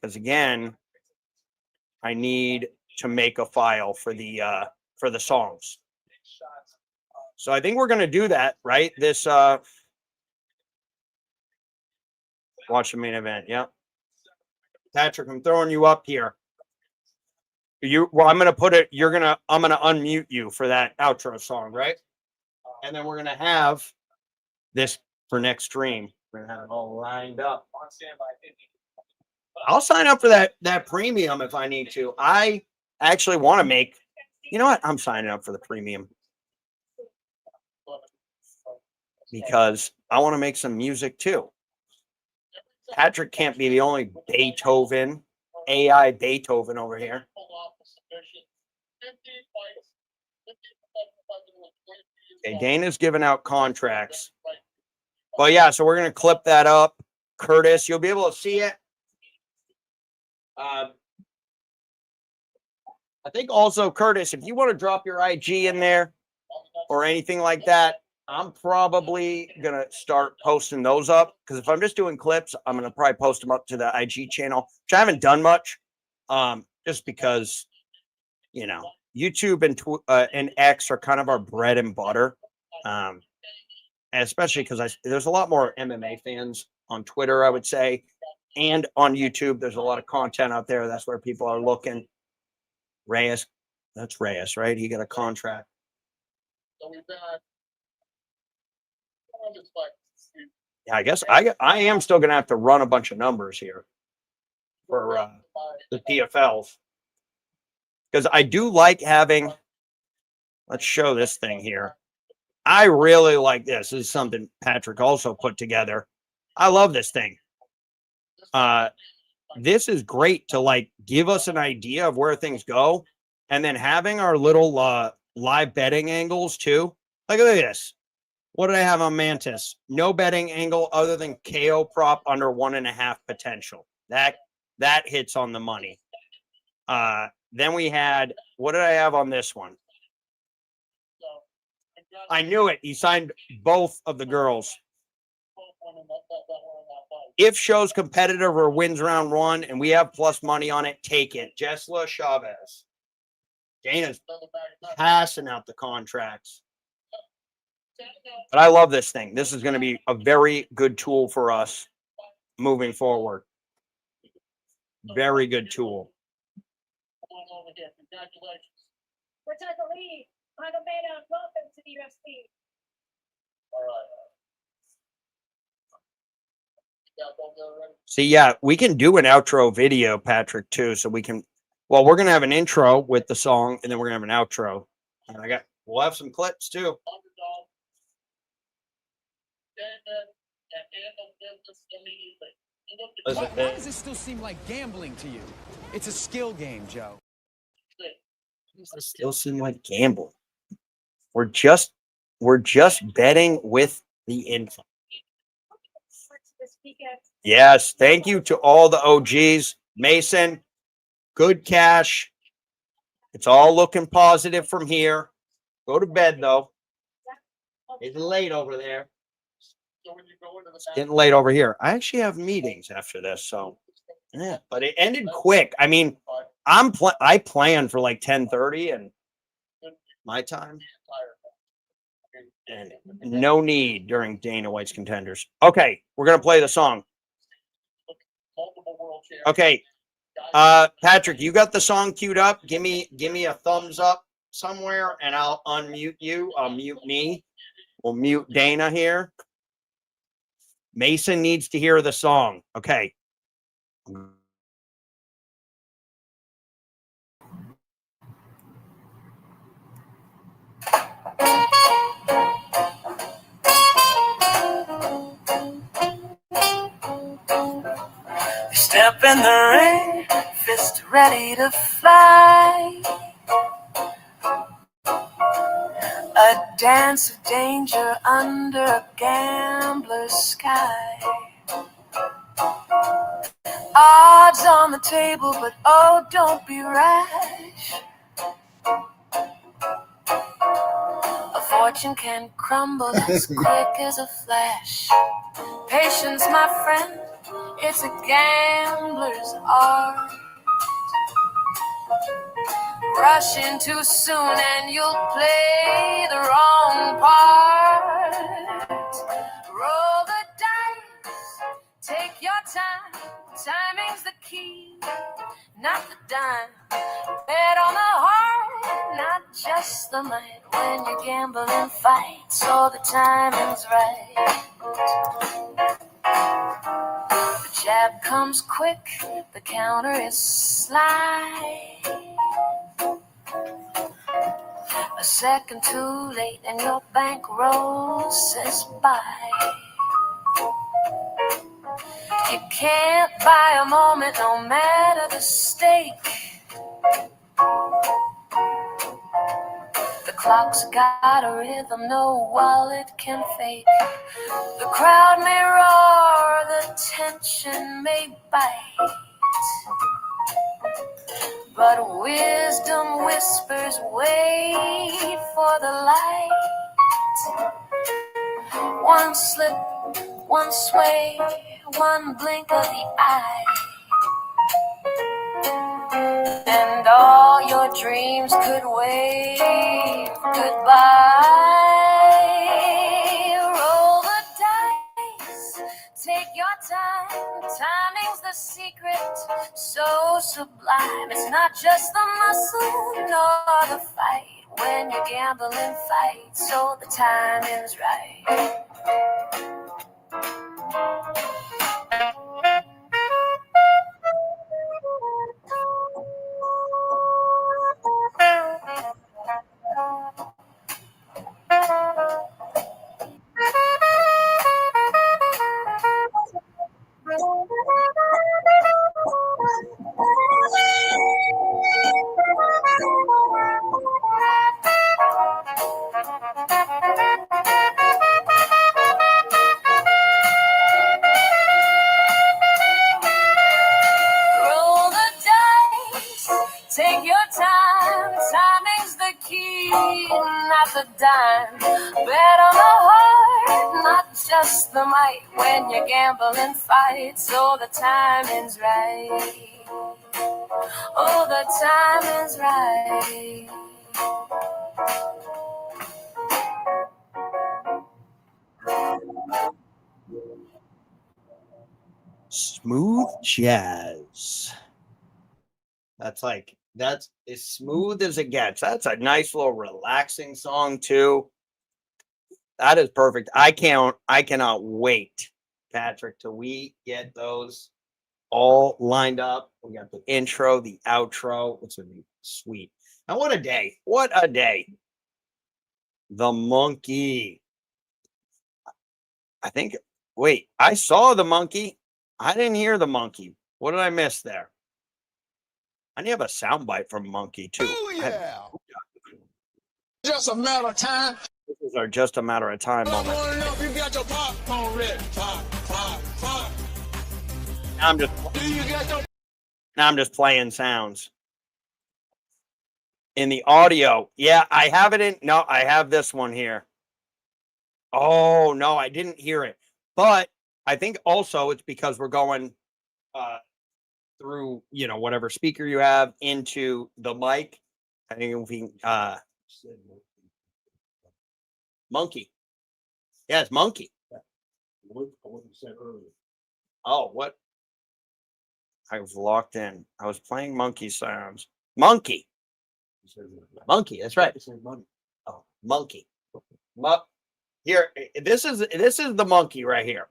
because again, I need to make a file for the songs. So I think we're gonna do that, right? This watch the main event. Yeah, Patrick, I'm throwing you up here. I'm gonna put it. I'm gonna unmute you for that outro song, right? And then we're gonna have this for next stream. We're gonna have it all lined up. I'll sign up for that premium if I need to. I actually want to make. You know what? I'm signing up for the premium because I want to make some music too. Patrick can't be the only Beethoven, AI Beethoven over here. Okay, Dana's giving out contracts. But yeah, so we're going to clip that up. Curtis, you'll be able to see it. I think also, Curtis, if you want to drop your IG in there or anything like that, I'm probably going to start posting those up. Because if I'm just doing clips, I'm going to probably post them up to the IG channel, which I haven't done much. Just because, you know, YouTube and X are kind of our bread and butter. And especially because there's a lot more MMA fans on Twitter, I would say. And on YouTube, there's a lot of content out there. That's where people are looking. Reyes, that's Reyes, right? He got a contract. Yeah, I guess I am still going to have to run a bunch of numbers here for the PFLs. Because I do like having, let's show this thing here. I really like this. This is something Patrick also put together. I love this thing. This is great to like give us an idea of where things go, and then having our little live betting angles too. Like, look at this. What did I have on Mantis? No betting angle other than KO prop under 1.5 potential. That hits on the money. Then we had, what did I have on this one? I knew it. He signed both of the girls. If shows competitive or wins round 1 and we have plus money on it, take it. Jesla Chavez. Dana's passing out the contracts. But I love this thing. This is going to be a very good tool for us moving forward. Very good tool. Congratulations. Magomedov, welcome to the UFC. All right. See, yeah, we can do an outro video, Patrick, too. So we can, well, we're going to have an intro with the song, and then we're going to have an outro. And we'll have some clips, too. Why does it still seem like gambling to you? It's a skill game, Joe. Does it still seem like gambling? We're just betting with the info. Yes, thank you to all the OGs. Mason, good cash. It's all looking positive from here. Go to bed, though. It's late over there. It's getting late over here. I actually have meetings after this, so yeah. But it ended quick. I mean, I planned for like 10:30 and my time. And no need during Dana White's Contenders. Okay, we're gonna play the song. Okay, Patrick, you got the song queued up. Give me a thumbs up somewhere and I'll unmute you. I'll mute me. We'll mute Dana here. Mason needs to hear the song. Okay. Step in the ring, fist ready to fly. A dance of danger under a gambler's sky. Odds on the table, but oh, don't be rash. A fortune can crumble as quick as a flash. Patience, my friend, it's a gambler's art. Rush in too soon and you'll play the wrong part. Roll the dice, take your time. Timing's the key, not the dime. Bet on the heart, not just the might. When you gamble and fight, so the timing's right. The jab comes quick, the counter is sly. A second too late and your bankroll says bye. You can't buy a moment no matter the stake. The clock's got a rhythm no wallet can fake. The crowd may roar, the tension may bite, but wisdom whispers, wait for the light. One slip, one sway, one blink of the eye, and all your dreams could wave goodbye. Roll the dice, take your time. Timing's the secret, so sublime. It's not just the muscle nor the fight. When you gamble and fight, so the timing's right. Roll the dice, take your time. Timing's the key, not the dime. Bet on the heart, not just the might. When you gamble and fight, so the timing's right. Oh, the timing's right. Smooth jazz. That's as smooth as it gets. That's a nice little relaxing song too. That is perfect. I cannot wait, Patrick, till we get those all lined up. We got the intro, the outro. It's gonna be sweet. And what a day. What a day. The monkey. I saw the monkey. I didn't hear the monkey. What did I miss there? I need to have a soundbite from Monkey too. Oh, yeah. Just a matter of time. This is our just a matter of time moment. I want to know if you got your popcorn ready. Pop. Now I'm just playing sounds. In the audio. Yeah, I have it in. No, I have this one here. Oh, no, I didn't hear it. But I think also it's because we're going through, whatever speaker you have into the mic. I think if we Monkey. Yeah, it's Monkey. Oh, what? I was locked in. I was playing monkey sounds. Monkey. Monkey, that's right. Oh, monkey. Here, this is the monkey right here.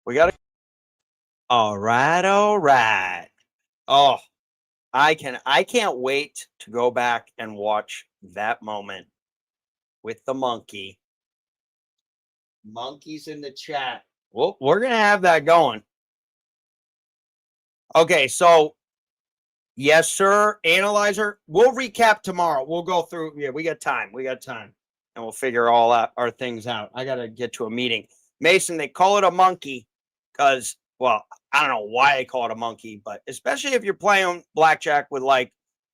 We got to. All right, all right. Oh, I can't wait to go back and watch that moment with the monkey. Monkeys in the chat. Well, we're gonna have that going. Okay, so yes, sir. Analyzer. We'll recap tomorrow. We'll go through. Yeah, we got time. And we'll figure all our things out. I gotta get to a meeting. Mason, they call it a monkey because, well, I don't know why they call it a monkey, but especially if you're playing blackjack with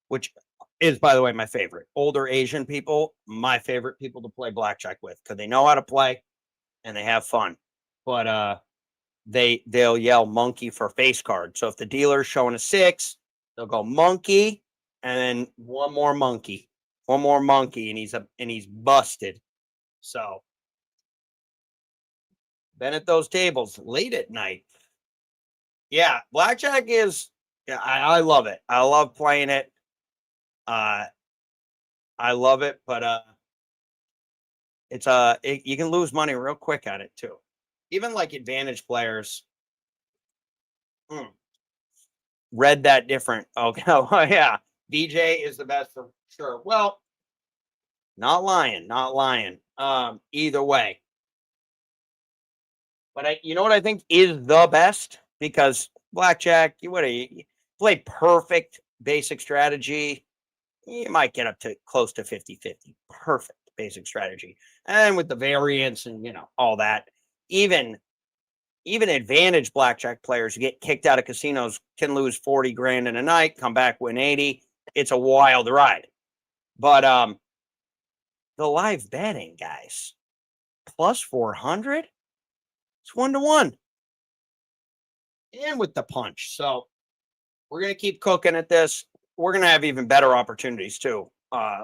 which is, by the way, my favorite. Older Asian people, my favorite people to play blackjack with because they know how to play and they have fun. But they'll yell monkey for face card. So if the dealer's showing a 6, they'll go monkey and then one more monkey, and he's busted. So been at those tables late at night. Yeah, blackjack is. Yeah, I love it. I love playing it. I love it, but it's you can lose money real quick at it too. Even like advantage players. Read that different. Okay, oh yeah, DJ is the best for sure. Well, not lying. Either way, but you know what I think is the best, because blackjack, you play perfect basic strategy, you might get up to close to 50-50. Perfect basic strategy. And with the variance and, all that, even advantage blackjack players who get kicked out of casinos can lose 40 grand in a night, come back, win 80. It's a wild ride. But the live betting, guys, plus 400, it's 1-to-1. And with the punch. So we're going to keep cooking at this. We're going to have even better opportunities too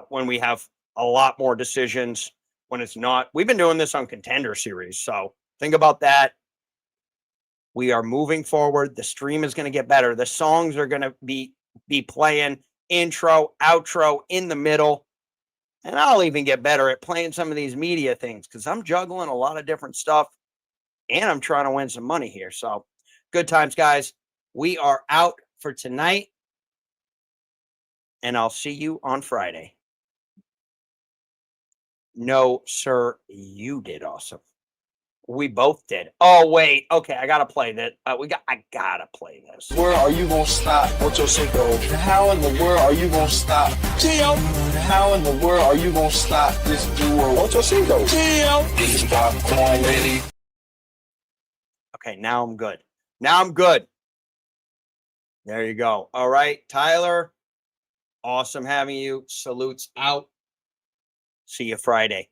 when we have a lot more decisions. When it's not, we've been doing this on Contender series. So think about that. We are moving forward. The stream is going to get better. The songs are going to be playing intro, outro, in the middle. And I'll even get better at playing some of these media things because I'm juggling a lot of different stuff and I'm trying to win some money here. So good times, guys. We are out for tonight. And I'll see you on Friday. No, sir, you did awesome. We both did. Oh, wait. Okay, I gotta play that. I gotta play this. Where are you gonna stop? What's your single? How in the world are you gonna stop? Gio! How in the world are you gonna stop this duo? What's your single? Gio! Is popcorn ready? Okay, now I'm good. There you go. All right, Tyler. Awesome having you. Salutes out. See you Friday.